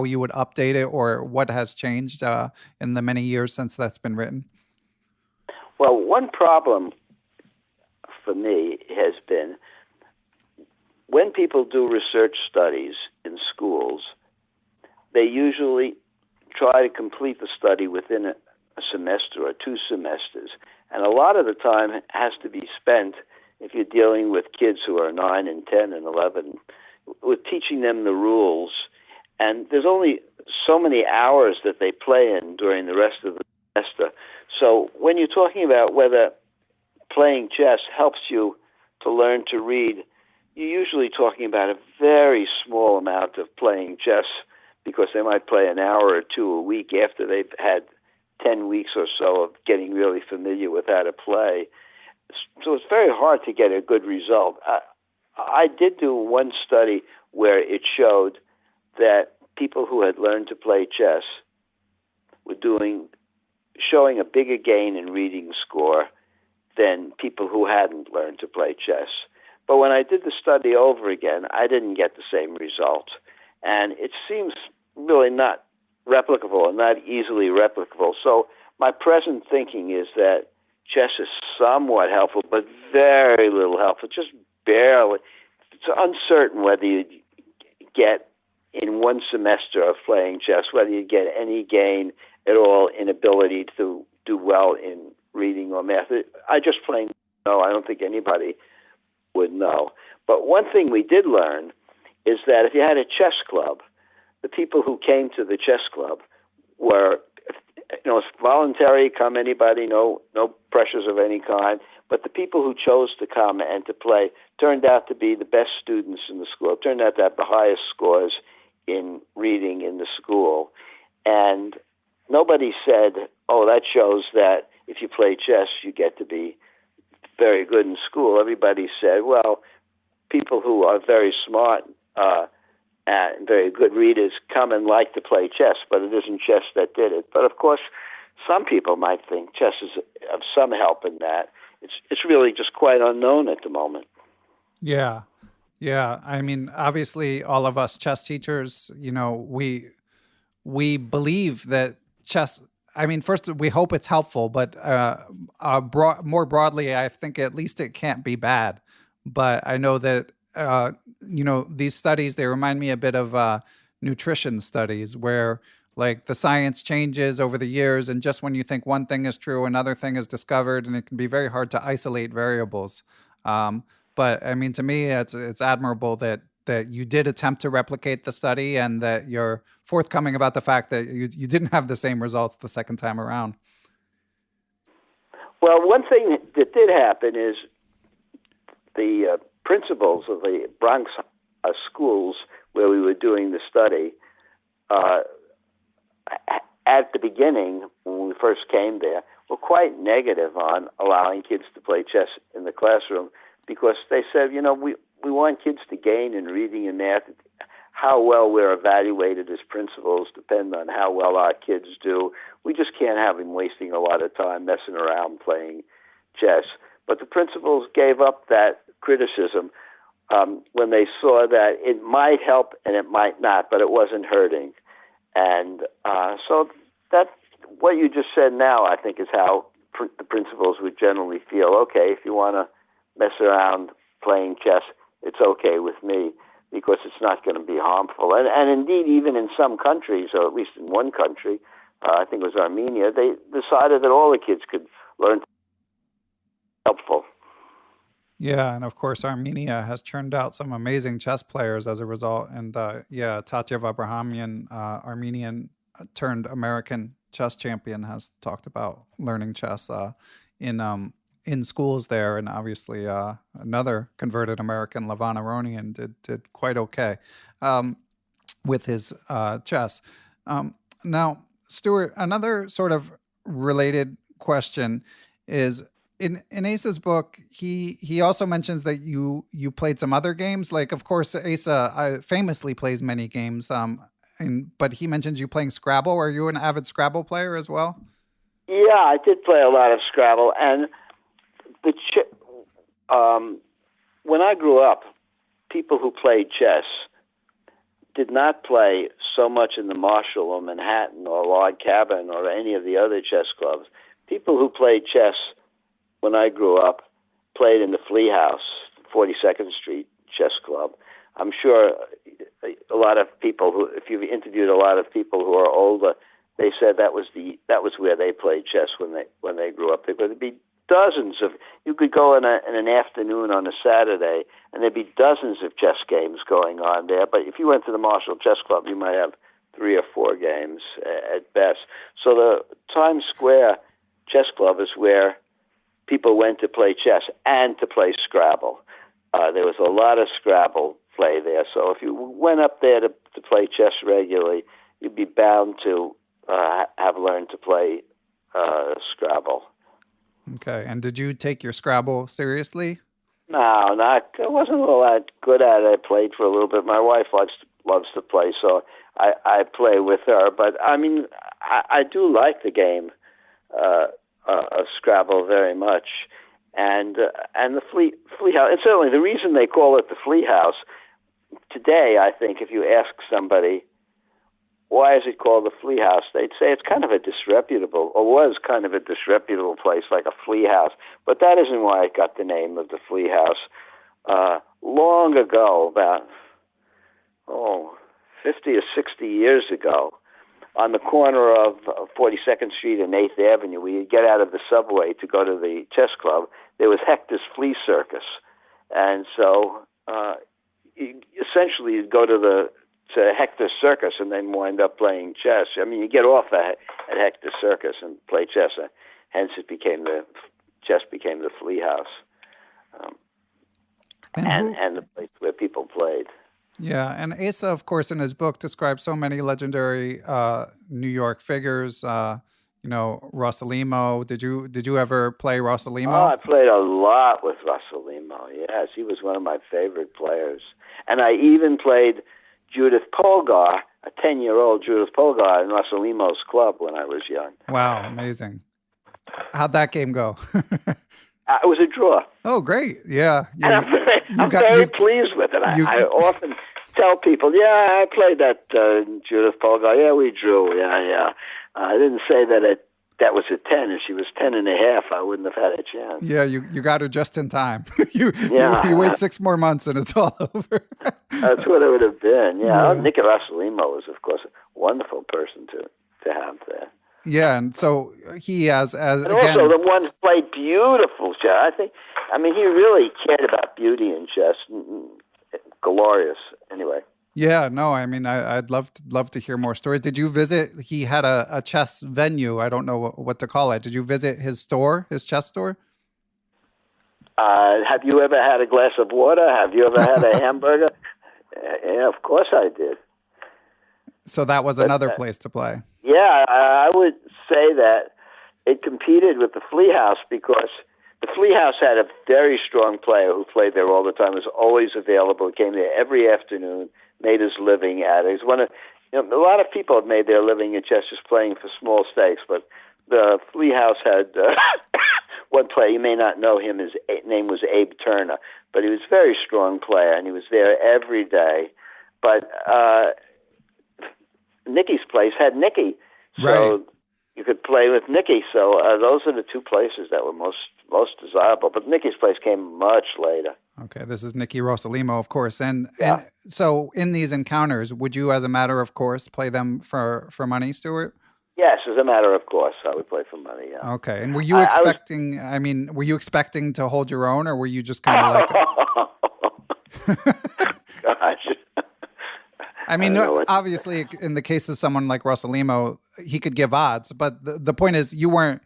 you would update it, or what has changed in the many years since that's been written? Well, one problem for me has been, when people do research studies in schools, they usually try to complete the study within a semester or 2 semesters. And a lot of the time has to be spent, if you're dealing with kids who are 9 and 10 and 11, with teaching them the rules. And there's only so many hours that they play in during the rest of the semester. So when you're talking about whether playing chess helps you to learn to read, you're usually talking about a very small amount of playing chess, because they might play an hour or 2 a week after they've had 10 weeks or so of getting really familiar with how to play. So it's very hard to get a good result. I did do one study where it showed that people who had learned to play chess were showing a bigger gain in reading score than people who hadn't learned to play chess. But when I did the study over again, I didn't get the same result. And it seems really not replicable and not easily replicable. So my present thinking is that chess is somewhat helpful, but very little helpful, just barely. It's uncertain whether you get in one semester of playing chess, whether you get any gain at all in ability to do well in reading or math. I just plain know. I don't think anybody would know. But one thing we did learn is that if you had a chess club, the people who came to the chess club were, it's voluntary, come anybody, no pressures of any kind. But the people who chose to come and to play turned out to be the best students in the school, turned out to have the highest scores in reading in the school. And nobody said, oh, that shows that if you play chess, you get to be very good in school. Everybody said, well, people who are very smart and very good readers come and like to play chess, but it isn't chess that did it. But of course, some people might think chess is of some help in that. It's really just quite unknown at the moment. Yeah. Yeah. I mean, obviously, all of us chess teachers, we believe that chess, I mean, first, we hope it's helpful, but more broadly, I think at least it can't be bad. But I know that, these studies, they remind me a bit of nutrition studies where like the science changes over the years. And just when you think one thing is true, another thing is discovered, and it can be very hard to isolate variables. But I mean, to me, it's admirable that you did attempt to replicate the study and that you're forthcoming about the fact that you didn't have the same results the second time around. Well, one thing that did happen is the principals of the Bronx schools where we were doing the study, at the beginning, when we first came there, were quite negative on allowing kids to play chess in the classroom, because they said, we want kids to gain in reading and math. How well we're evaluated as principals depend on how well our kids do. We just can't have them wasting a lot of time messing around playing chess. But the principals gave up that criticism when they saw that it might help and it might not, but it wasn't hurting. And so that what you just said now, I think, is how the principals would generally feel. Okay, if you want to mess around playing chess, it's okay with me, because it's not going to be harmful. And indeed, even in some countries, or at least in one country, I think it was Armenia, they decided that all the kids could learn to be helpful. Yeah, and of course, Armenia has churned out some amazing chess players as a result. And Tatyev Abrahamian, Armenian turned American chess champion, has talked about learning chess in schools there. And obviously, another converted American, Levan Aronian, did quite okay with his chess. Now, Stuart, another sort of related question is, in Asa's book, he also mentions that you played some other games. Like, of course, Asa famously plays many games, but he mentions you playing Scrabble. Are you an avid Scrabble player as well? Yeah, I did play a lot of Scrabble. And when I grew up, people who played chess did not play so much in the Marshall or Manhattan or Log Cabin or any of the other chess clubs. People who played chess when I grew up played in the Flea House, 42nd Street Chess Club. I'm sure a lot of people if you've interviewed a lot of people who are older, they said that was where they played chess when they grew up. There'd be dozens of, you could go in an afternoon on a Saturday, and there'd be dozens of chess games going on there. But if you went to the Marshall Chess Club, you might have 3 or 4 games at best. So the Times Square Chess Club is where people went to play chess and to play Scrabble. There was a lot of Scrabble play there. So if you went up there to play chess regularly, you'd be bound to have learned to play Scrabble. Okay. And did you take your Scrabble seriously? No, I wasn't all that good at it. I played for a little bit. My wife loves to play, so I play with her. But I mean, I do like the game of Scrabble very much, and the Flea House. And certainly, the reason they call it the Flea House today, I think, if you ask somebody why is it called the Flea House, they'd say it's kind of a disreputable, or was kind of a disreputable place, like a flea house. But that isn't why it got the name of the Flea House. Long ago, about 50 or 60 years ago, on the corner of 42nd Street and 8th Avenue, where you get out of the subway to go to the chess club, there was Hector's Flea Circus. And so essentially you'd go to Hector's Circus and then wind up playing chess. I mean, you get off at Hector's Circus and play chess. Hence, chess became the Flea House, and the place where people played. Yeah, and Asa, of course, in his book, describes so many legendary New York figures. Rossolimo. Did you ever play Rossolimo? Oh, I played a lot with Rossolimo. Yes, he was one of my favorite players, and I even played Judit Polgar, a 10-year-old Judit Polgar in Rossolimo's club when I was young. Wow, amazing. How'd that game go? It was a draw. Oh, great. Yeah. And I'm very pleased with it. I often tell people, I played that Judit Polgar. Yeah, we drew. Yeah. I didn't say that was a 10. If she was 10 and a half, I wouldn't have had a chance. Yeah, you got her just in time. you wait 6 more months and it's all over. That's what it would have been. Yeah. Nicolas Rossolimo was, of course, a wonderful person to have there. Yeah, and so he has and also the one who played beautiful chess. He really cared about beauty in chess. Glorious. Anyway. Yeah, no, I'd love to hear more stories. Did you visit? He had a chess venue. I don't know what to call it. Did you visit his chess store? Have you ever had a glass of water? Have you ever had a hamburger? Yeah, of course I did. So that was another place to play. Yeah, I would say that it competed with the Flea House because the Flea House had a very strong player who played there all the time, was always available, came there every afternoon, made his living at it. A lot of people have made their living in chess just playing for small stakes, but the Flea House had one player. You may not know him. His name was Abe Turner, but he was a very strong player, and he was there every day. But Nicky's place had Nicky, so right. You could play with Nicky. So those are the two places that were most desirable. But Nicky's place came much later. Okay, this is Nicky Rossolimo, of course. And so in these encounters, would you, as a matter of course, play them for money, Stuart? Yes, as a matter of course, I would play for money, yeah. Okay, and were you were you expecting to hold your own, or were you just kind of like... Gosh. Obviously, in the case of someone like Rossolimo, he could give odds, but the point is, you were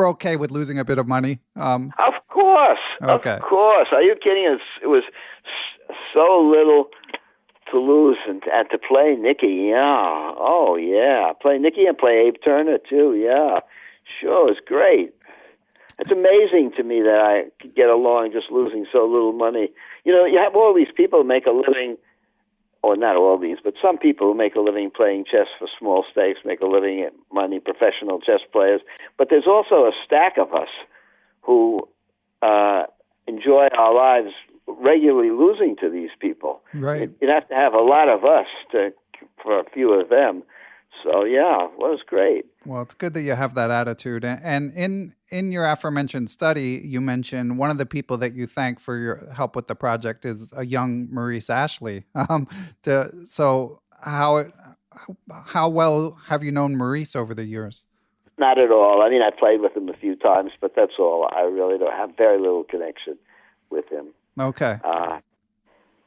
okay with losing a bit of money. Of course, okay. Of course. Are you kidding? It was so little to lose and to play Nicky. Yeah. Oh yeah, play Nicky and play Abe Turner too. Yeah, sure, it's great. It's amazing to me that I could get along just losing so little money. You have all these people who make a living. Or not all these, but some people who make a living playing chess for small stakes make a living at money, professional chess players. But there's also a stack of us who enjoy our lives regularly losing to these people. Right. You'd have to have a lot of us for a few of them. So, yeah, it was great. Well, it's good that you have that attitude. And in your aforementioned study, you mentioned one of the people that you thank for your help with the project is a young Maurice Ashley. So how how well have you known Maurice over the years? Not at all. I mean, I played with him a few times, but that's all. I really don't have very little connection with him. Okay.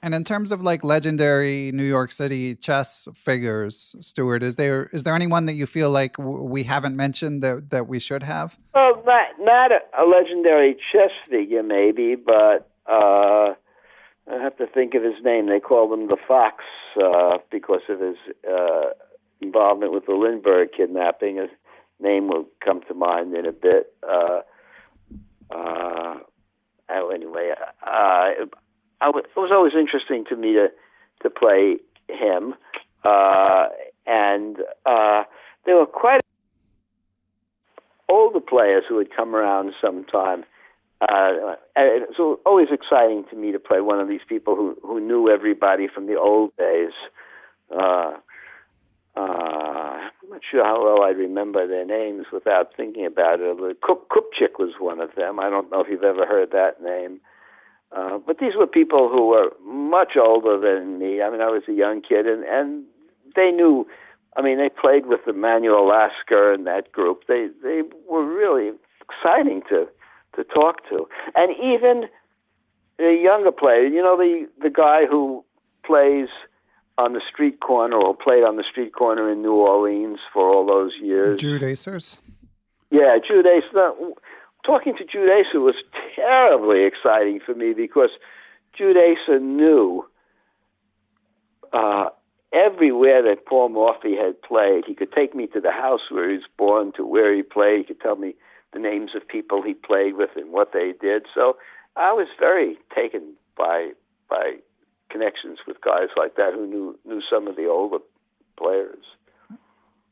And in terms of like legendary New York City chess figures, Stuart, is there anyone that you feel like we haven't mentioned that we should have? Well, not a legendary chess figure, maybe, but I have to think of his name. They called him the Fox because of his involvement with the Lindbergh kidnapping. His name will come to mind in a bit. Anyway, it was always interesting to me to play him, and there were quite older players who would come around sometime. It was always exciting to me to play one of these people who knew everybody from the old days. I'm not sure how well I remember their names without thinking about it. Kupchik was one of them. I don't know if you've ever heard that name. But these were people who were much older than me. I mean, I was a young kid, and they knew. I mean, they played with Emmanuel Lasker and that group. They were really exciting to talk to. And even the younger player, the guy who plays on the street corner or played on the street corner in New Orleans for all those years. Jude Acers? Yeah, Jude Acer. Talking to Jude Acer was terribly exciting for me because Jude Acer knew everywhere that Paul Morphy had played. He could take me to the house where he was born, to where he played. He could tell me the names of people he played with and what they did. So I was very taken by connections with guys like that who knew some of the older players.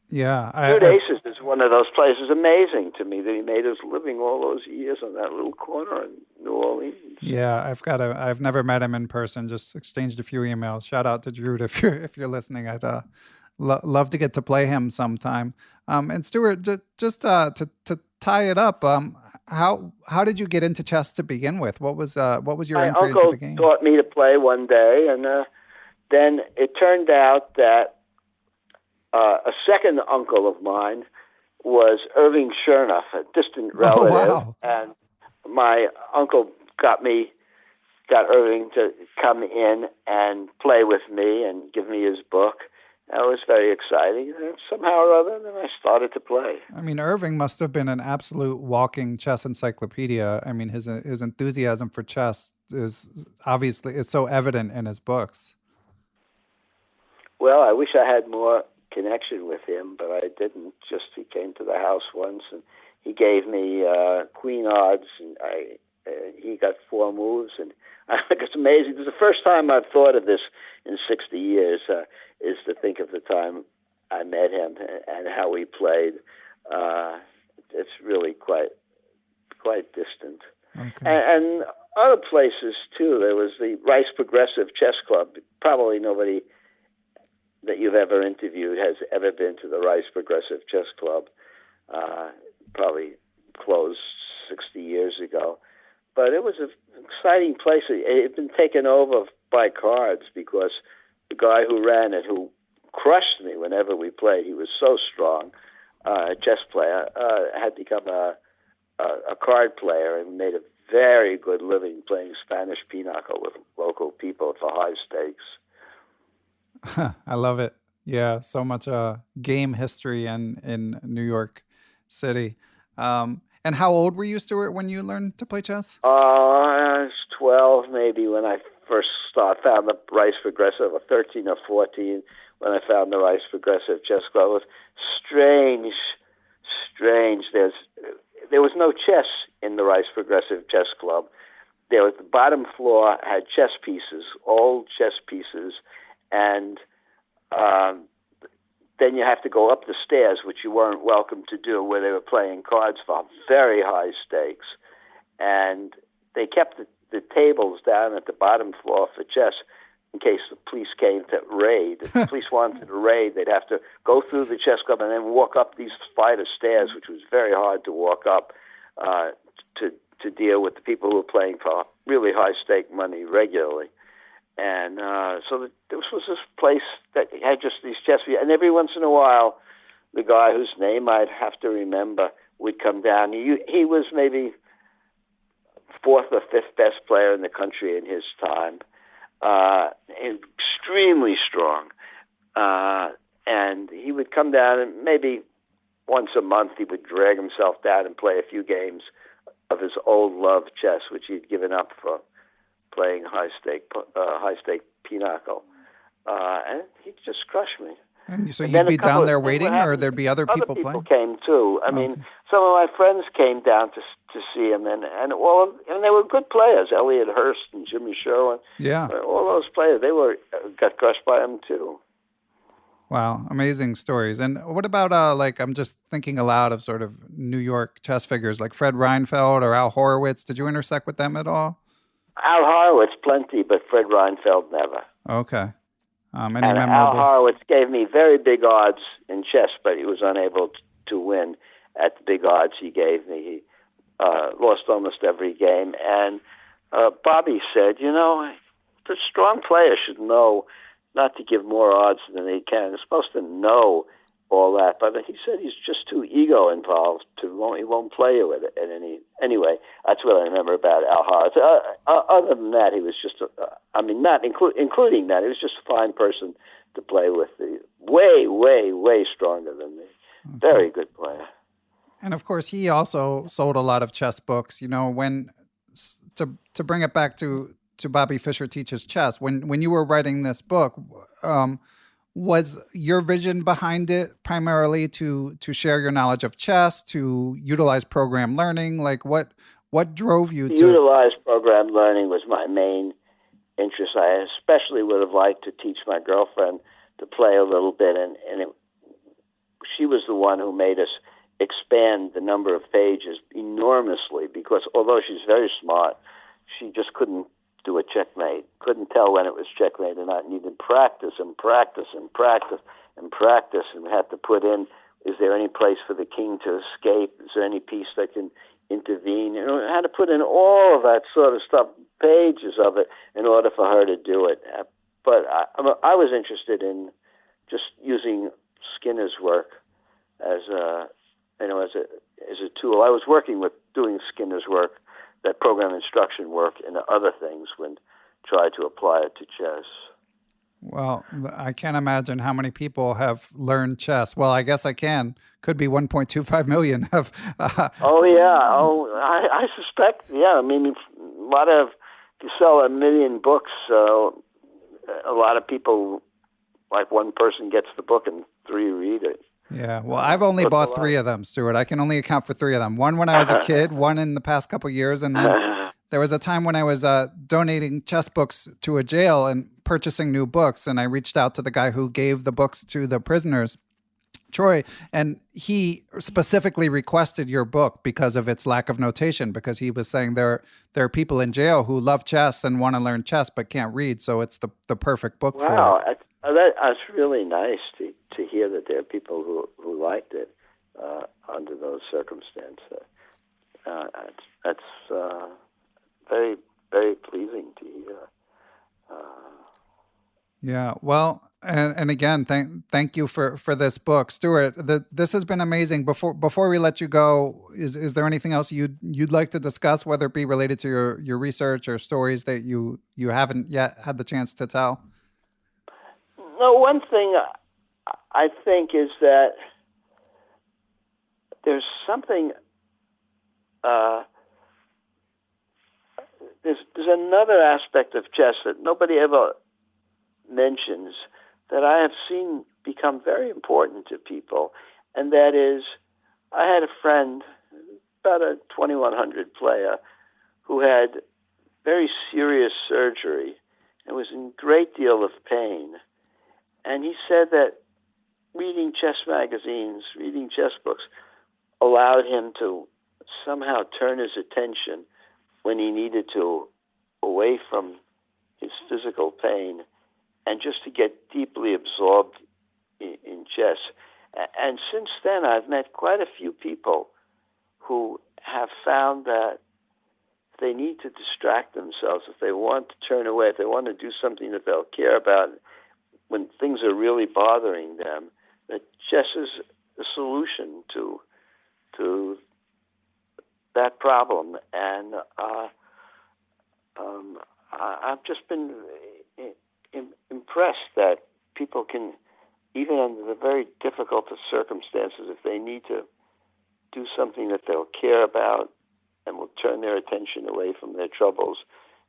Yeah. Jude Aces is one of those players. It's amazing to me that he made his living all those years on that little corner in New Orleans. Yeah, I've never met him in person, just exchanged a few emails. Shout out to Jude if you're listening. I'd love to get to play him sometime. And Stuart, just to tie it up, how did you get into chess to begin with? What was your entry into the game? My uncle taught me to play one day, and then it turned out that a second uncle of mine was Irving Shernaz, a distant relative. Oh, wow. And my uncle got Irving to come in and play with me and give me his book. That was very exciting. And somehow or other, then I started to play. I mean, Irving must have been an absolute walking chess encyclopedia. I mean, his enthusiasm for chess is obviously, it's so evident in his books. Well, I wish I had more connection with him, but I didn't. Just he came to the house once and he gave me queen odds, and he got 4 moves, and I think it's amazing. This is the first time I've thought of this in 60 years, is to think of the time I met him and how we played. It's really quite distant. Okay. And other places too. There was the Rice Progressive Chess Club. Probably nobody that you've ever interviewed has ever been to the Rice Progressive Chess Club. Probably closed 60 years ago. But it was an exciting place. It had been taken over by cards because the guy who ran it, who crushed me whenever we played, he was so strong, a chess player, had become a card player and made a very good living playing Spanish pinochle with local people for high stakes. I love it. Yeah, so much game history in New York City. And how old were you, Stuart, when you learned to play chess? I was 12 maybe when I first found the Rice Progressive, or 13 or 14 when I found the Rice Progressive Chess Club. It was strange. There was no chess in the Rice Progressive Chess Club. There was the bottom floor had chess pieces, old chess pieces, and then you have to go up the stairs, which you weren't welcome to do, where they were playing cards for very high stakes. And they kept the tables down at the bottom floor for chess in case the police came to raid. If the police wanted to raid, they'd have to go through the chess club and then walk up these flight of stairs, which was very hard to walk up to deal with the people who were playing for really high stake money regularly. And so this was this place that had just these chess, and every once in a while, the guy whose name I'd have to remember would come down. He was maybe fourth or fifth best player in the country in his time, extremely strong. And he would come down, and maybe once a month he would drag himself down and play a few games of his old love chess, which he'd given up for playing high stake pinochle. And he'd just crush me. And so you'd be down there waiting, or there'd be other people playing? Other people came too. I mean, some of my friends came down to see him, and they were good players. Elliot Hurst and Jimmy Sherwin. Yeah, all those players, they got crushed by him too. Wow, amazing stories. And what about I'm just thinking aloud of sort of New York chess figures like Fred Reinfeld or Al Horowitz. Did you intersect with them at all? Al Horowitz, plenty, but Fred Reinfeld, never. Okay. And Al Horowitz gave me very big odds in chess, but he was unable to win at the big odds he gave me. He lost almost every game. And Bobby said, the strong player should know not to give more odds than he can. He's supposed to know all that, but he said he's just too ego involved. He won't play you at any. Anyway, that's what I remember about Al Horowitz. Other than that, he was just. Not including that, he was just a fine person to play with. Way, way, way stronger than me. Okay. Very good player. And of course, he also sold a lot of chess books. When to bring it back to Bobby Fischer Teaches Chess, when you were writing this book. Was your vision behind it primarily to share your knowledge of chess, to utilize program learning? Like what drove you to utilize program learning was my main interest. I especially would have liked to teach my girlfriend to play a little bit, and she was the one who made us expand the number of pages enormously, because although she's very smart, she just couldn't do a checkmate. Couldn't tell when it was checkmate or not. Needed practice and practice and practice and practice. And we had to put in, is there any place for the king to escape? Is there any piece that can intervene? We had to put in all of that sort of stuff, pages of it, in order for her to do it. But I was interested in just using Skinner's work as a tool. I was working with doing Skinner's work, that program instruction work, and other things when tried to apply it to chess. Well, I can't imagine how many people have learned chess. Well, I guess I can. Could be 1.25 million have. Oh, yeah. I suspect, yeah. If you sell 1 million books, a lot of people, like one person gets the book and 3 read it. Yeah, well, I've only bought 3 of them, Stuart. I can only account for 3 of them. One when I was a kid, one in the past couple of years, and then there was a time when I was donating chess books to a jail and purchasing new books, and I reached out to the guy who gave the books to the prisoners, Troy, and he specifically requested your book because of its lack of notation, because he was saying there are people in jail who love chess and want to learn chess but can't read, so it's the perfect book for it. Wow, that's really nice to hear that there are people who liked it under those circumstances. That's very, very pleasing to hear. Yeah, well, and again, thank you for this book, Stuart. This has been amazing. Before we let you go, is there anything else you'd like to discuss, whether it be related to your research or stories that you haven't yet had the chance to tell? No, one thing I think is that there's something. There's another aspect of chess that nobody ever mentions that I have seen become very important to people, and that is, I had a friend, about a 2100 player, who had very serious surgery and was in a great deal of pain. And he said that reading chess magazines, reading chess books, allowed him to somehow turn his attention when he needed to away from his physical pain and just to get deeply absorbed in chess. And since then, I've met quite a few people who have found that they need to distract themselves, if they want to turn away, if they want to do something that they'll care about when things are really bothering them, that chess is the solution to that problem. And I've just been impressed that people can, even under the very difficult of circumstances, if they need to do something that they'll care about and will turn their attention away from their troubles,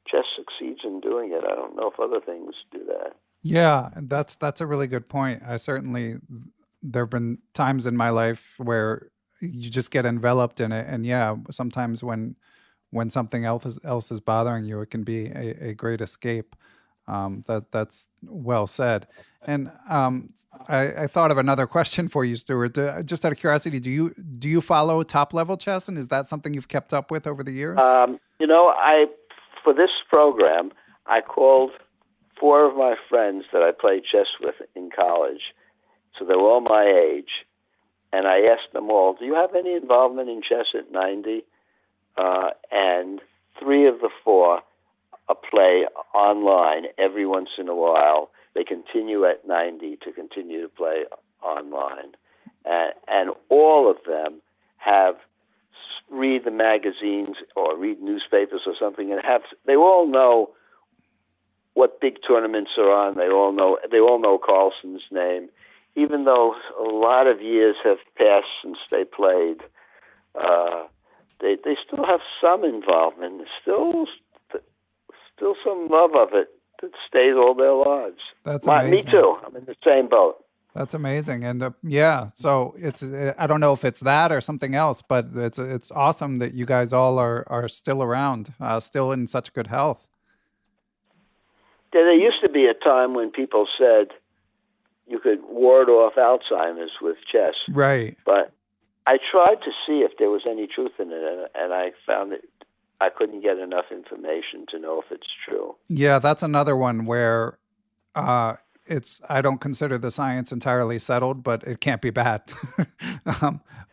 chess succeeds in doing it. I don't know if other things do that. Yeah, that's a really good point. There have been times in my life where you just get enveloped in it, and yeah, sometimes when something else is bothering you, it can be a great escape. That's well said. And I thought of another question for you, Stuart. Just out of curiosity, do you follow top level chess, and is that something you've kept up with over the years? For this program, I called 4 of my friends that I played chess with in college, so they were all my age, and I asked them all, "Do you have any involvement in chess at 90?" And 3 of the 4 play online every once in a while. They continue at 90 to continue to play online. And all of them read the magazines or read newspapers or something, and they all know what big tournaments are on. They all know Carlsen's name, even though a lot of years have passed since they played. They still have some involvement. Still some love of it that stays all their lives. That's amazing. Me too. I'm in the same boat. That's amazing. And yeah, so I don't know if it's that or something else, but it's awesome that you guys all are still around, still in such good health. Yeah, there used to be a time when people said you could ward off Alzheimer's with chess. Right. But I tried to see if there was any truth in it, and I found that I couldn't get enough information to know if it's true. Yeah, that's another one where I don't consider the science entirely settled, but it can't be bad.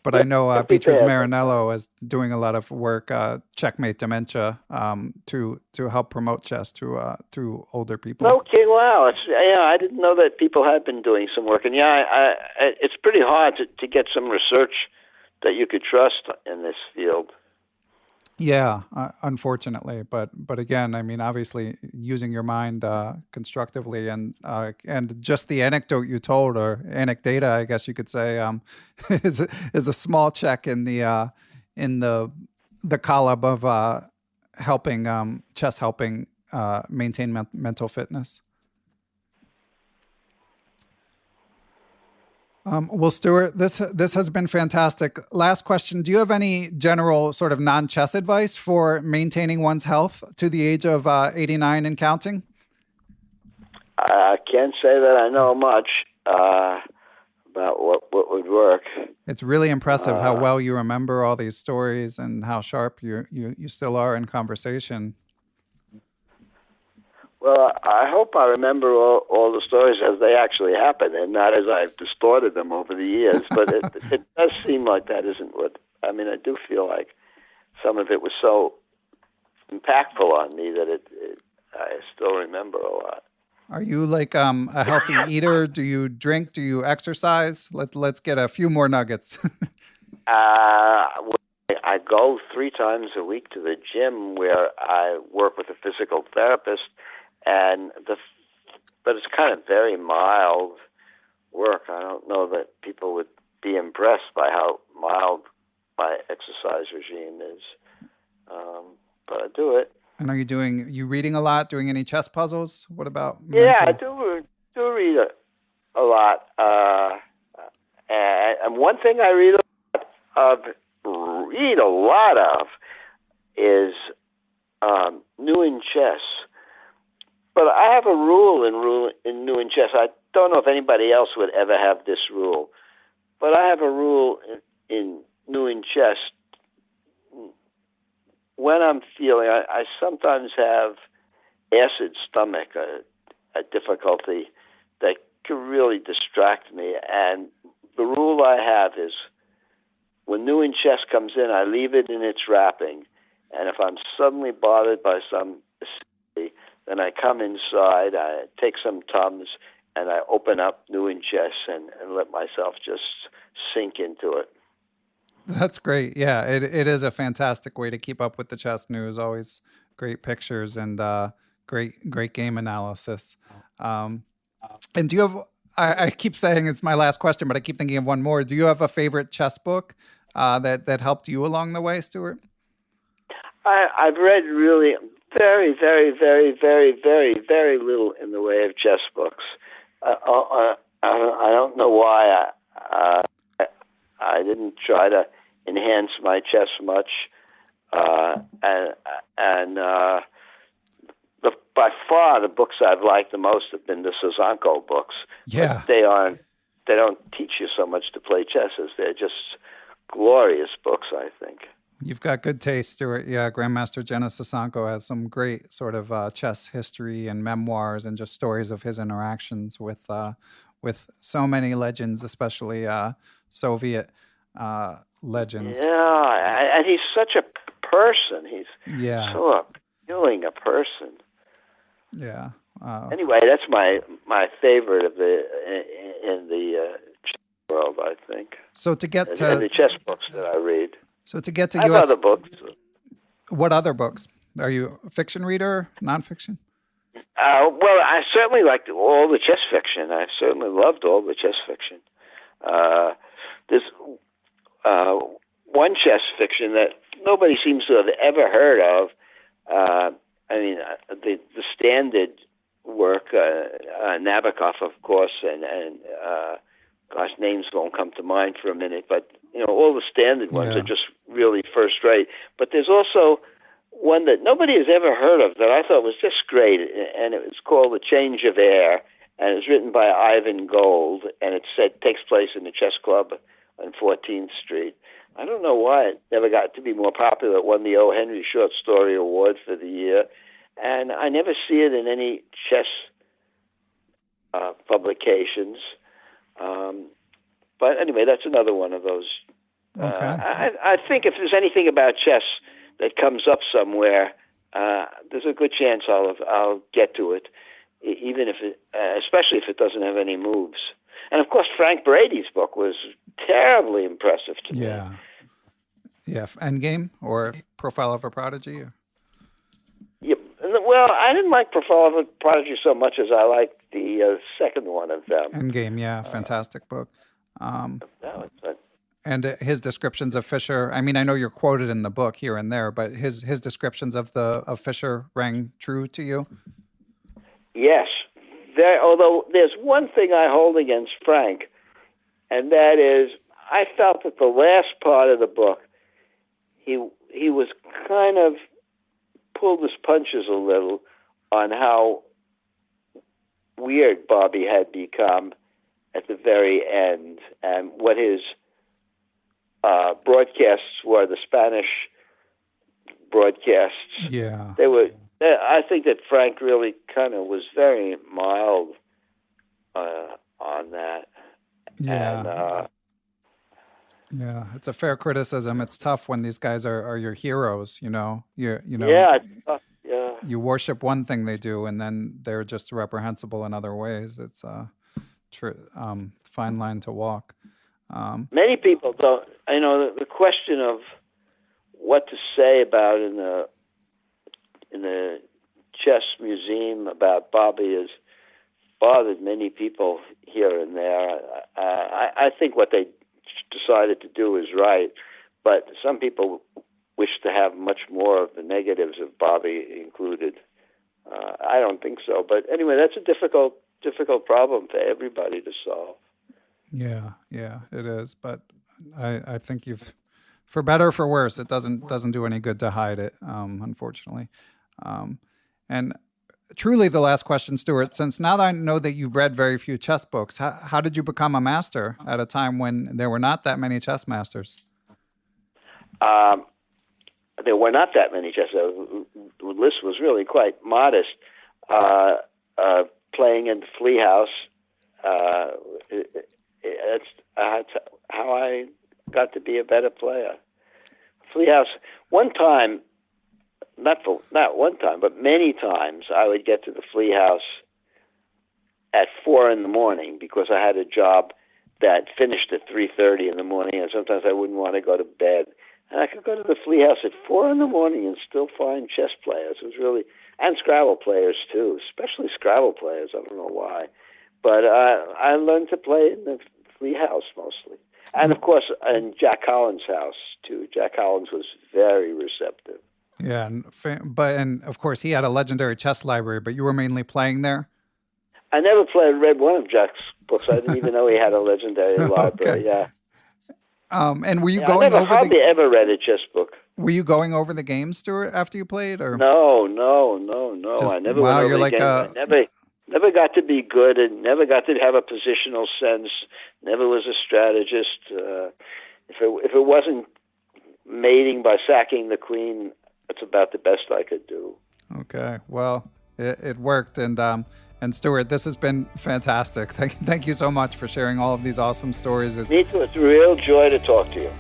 But I know Beatrice Marinello is doing a lot of work, Checkmate Dementia, to help promote chess to older people. Okay, wow. I didn't know that people had been doing some work. And it's pretty hard to get some research that you could trust in this field. Yeah, unfortunately, but again, I mean, obviously, using your mind constructively, and just the anecdote you told, or anecdata, I guess you could say, is a small check in the column of helping chess helping maintain mental fitness. Well, Stuart, this has been fantastic. Last question. Do you have any general sort of non-chess advice for maintaining one's health to the age of 89 and counting? I can't say that I know much about what would work. It's really impressive how well you remember all these stories and how sharp you still are in conversation. Well, I hope I remember all the stories as they actually happened and not as I've distorted them over the years. But it does seem like that isn't what... I mean, I do feel like some of it was so impactful on me that I still remember a lot. Are you like a healthy eater? Do you drink? Do you exercise? Let's get a few more nuggets. I go 3 times a week to the gym where I work with a physical therapist. But it's kind of very mild work. I don't know that people would be impressed by how mild my exercise regime is. But I do it. And are you reading a lot, doing any chess puzzles? What about mental? Yeah, I do read a lot. And one thing I read a lot of is New in Chess. But I have a rule in New in Chess. I don't know if anybody else would ever have this rule, but I have a rule in New in Chess. When I'm feeling, I sometimes have acid stomach, a difficulty that can really distract me. And the rule I have is when New in Chess comes in, I leave it in its wrapping, And if I'm suddenly bothered by some acidity, then I come inside, I take some Tums, and I open up New in Chess and let myself just sink into it. That's great. Yeah, it is a fantastic way to keep up with the chess news. Always great pictures and great game analysis. And do you have? I keep saying it's my last question, but I keep thinking of one more. Do you have a favorite chess book that helped you along the way, Stuart? I've read really very, very, very, very, very, very little in the way of chess books. I don't know why I didn't try to enhance my chess much, by far the books I've liked the most have been the Sazanko books. Yeah, but they don't teach you so much to play chess as they're just glorious books, I think. you've got good taste, Stuart. Yeah, Grandmaster Jenna Sazanko has some great sort of chess history and memoirs and just stories of his interactions with so many legends, especially Soviet legends. Yeah, and he's such a person. He's so appealing a person. Yeah. Anyway, that's my favorite of in the chess world, I think. So to get to the chess books that I read. So to get to I have other books. What other books? Are you a fiction reader, nonfiction? Well, I certainly liked all the chess fiction. I certainly loved all the chess fiction. There's one chess fiction that nobody seems to have ever heard of. The standard work, Nabokov, of course, and names won't come to mind for a minute, but all the standard ones are just really first rate. But there's also one that nobody has ever heard of that I thought was just great, and it was called The Change of Air, and it was written by Ivan Gold, and it takes place in the chess club on 14th Street. I don't know why it never got to be more popular. It won the O. Henry Short Story Award for the year, and I never see it in any chess publications. But anyway, that's another one of those. Okay. I think if there's anything about chess that comes up somewhere, there's a good chance I'll get to it, even if especially if it doesn't have any moves. And of course, Frank Brady's book was terribly impressive to me. Yeah. Endgame or Profile of a Prodigy? Or? Yeah. Well, I didn't like Profile of a Prodigy so much as I liked the second one of them. Endgame, yeah, fantastic book. And his descriptions of Fischer. I mean, I know you're quoted in the book here and there, but his descriptions of Fischer rang true to you. Yes. Although there's one thing I hold against Frank, and that is I felt that the last part of the book, he was kind of pulled his punches a little on how weird Bobby had become at the very end, and what his broadcasts were, the Spanish broadcasts. Yeah. I think that Frank really kind of was very mild on that. Yeah. Yeah, it's a fair criticism. It's tough when these guys are your heroes, Yeah, it's tough. Yeah. You worship one thing they do, and then they're just reprehensible in other ways. It's a fine line to walk. Many people don't. The question of what to say about in the chess museum about Bobby has bothered many people here and there. I think what they decided to do is right, but some people wish to have much more of the negatives of Bobby included. I don't think so, but anyway, that's a difficult problem for everybody to solve. Yeah, it is. But I think for better or for worse, it doesn't do any good to hide it, unfortunately. And truly, the last question, Stuart, since now that I know that you've read very few chess books, how did you become a master at a time when there were not that many chess masters? There were not that many chess. The list was really quite modest. Playing in the Flea House, that's how I got to be a better player. Flea House. One time, not one time, but many times, I would get to the Flea House at 4 a.m. because I had a job that finished at 3:30 in the morning, and sometimes I wouldn't want to go to bed. And I could go to the Flea House at 4 a.m. and still find chess players. It was really, and Scrabble players too, especially Scrabble players. I don't know why, but I learned to play in the Flea House mostly, and of course in Jack Collins' house too. Jack Collins was very receptive. Yeah, and of course he had a legendary chess library, but you were mainly playing there? I never read one of Jack's books. I didn't even know he had a legendary library. Okay. Yeah. And were you going over hardly ever read a chess book. Were you going over the games, Stuart, after you played, or No. I never went over you're the like games. I never got to be good, and never got to have a positional sense. Never was a strategist. If it wasn't mating by sacking the queen, that's about the best I could do. Okay, well, it worked, and Stuart, this has been fantastic. Thank you so much for sharing all of these awesome stories. Me too. It's a real joy to talk to you.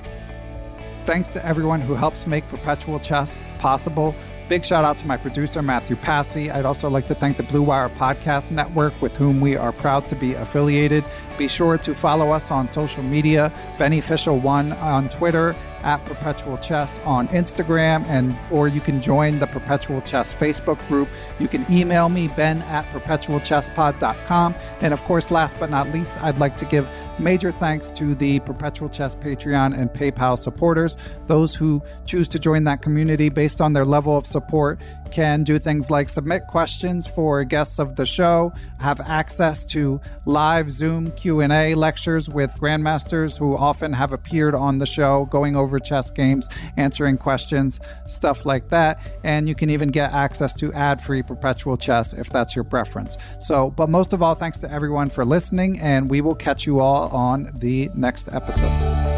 Thanks to everyone who helps make Perpetual Chess possible. Big shout out to my producer, Matthew Passy. I'd also like to thank the Blue Wire Podcast Network, with whom we are proud to be affiliated. Be sure to follow us on social media, BennyFischer1 on Twitter, at Perpetual Chess on Instagram, or you can join the Perpetual Chess Facebook group. You can email me, ben@perpetualchesspod.com. And of course, last but not least, I'd like to give major thanks to the Perpetual Chess Patreon and PayPal supporters. Those who choose to join that community based on their level of support can do things like submit questions for guests of the show, have access to live Zoom Q&A lectures with grandmasters who often have appeared on the show, going over chess games, answering questions, stuff like that. And you can even get access to ad-free Perpetual Chess if that's your preference. But most of all, thanks to everyone for listening, and we will catch you all on the next episode.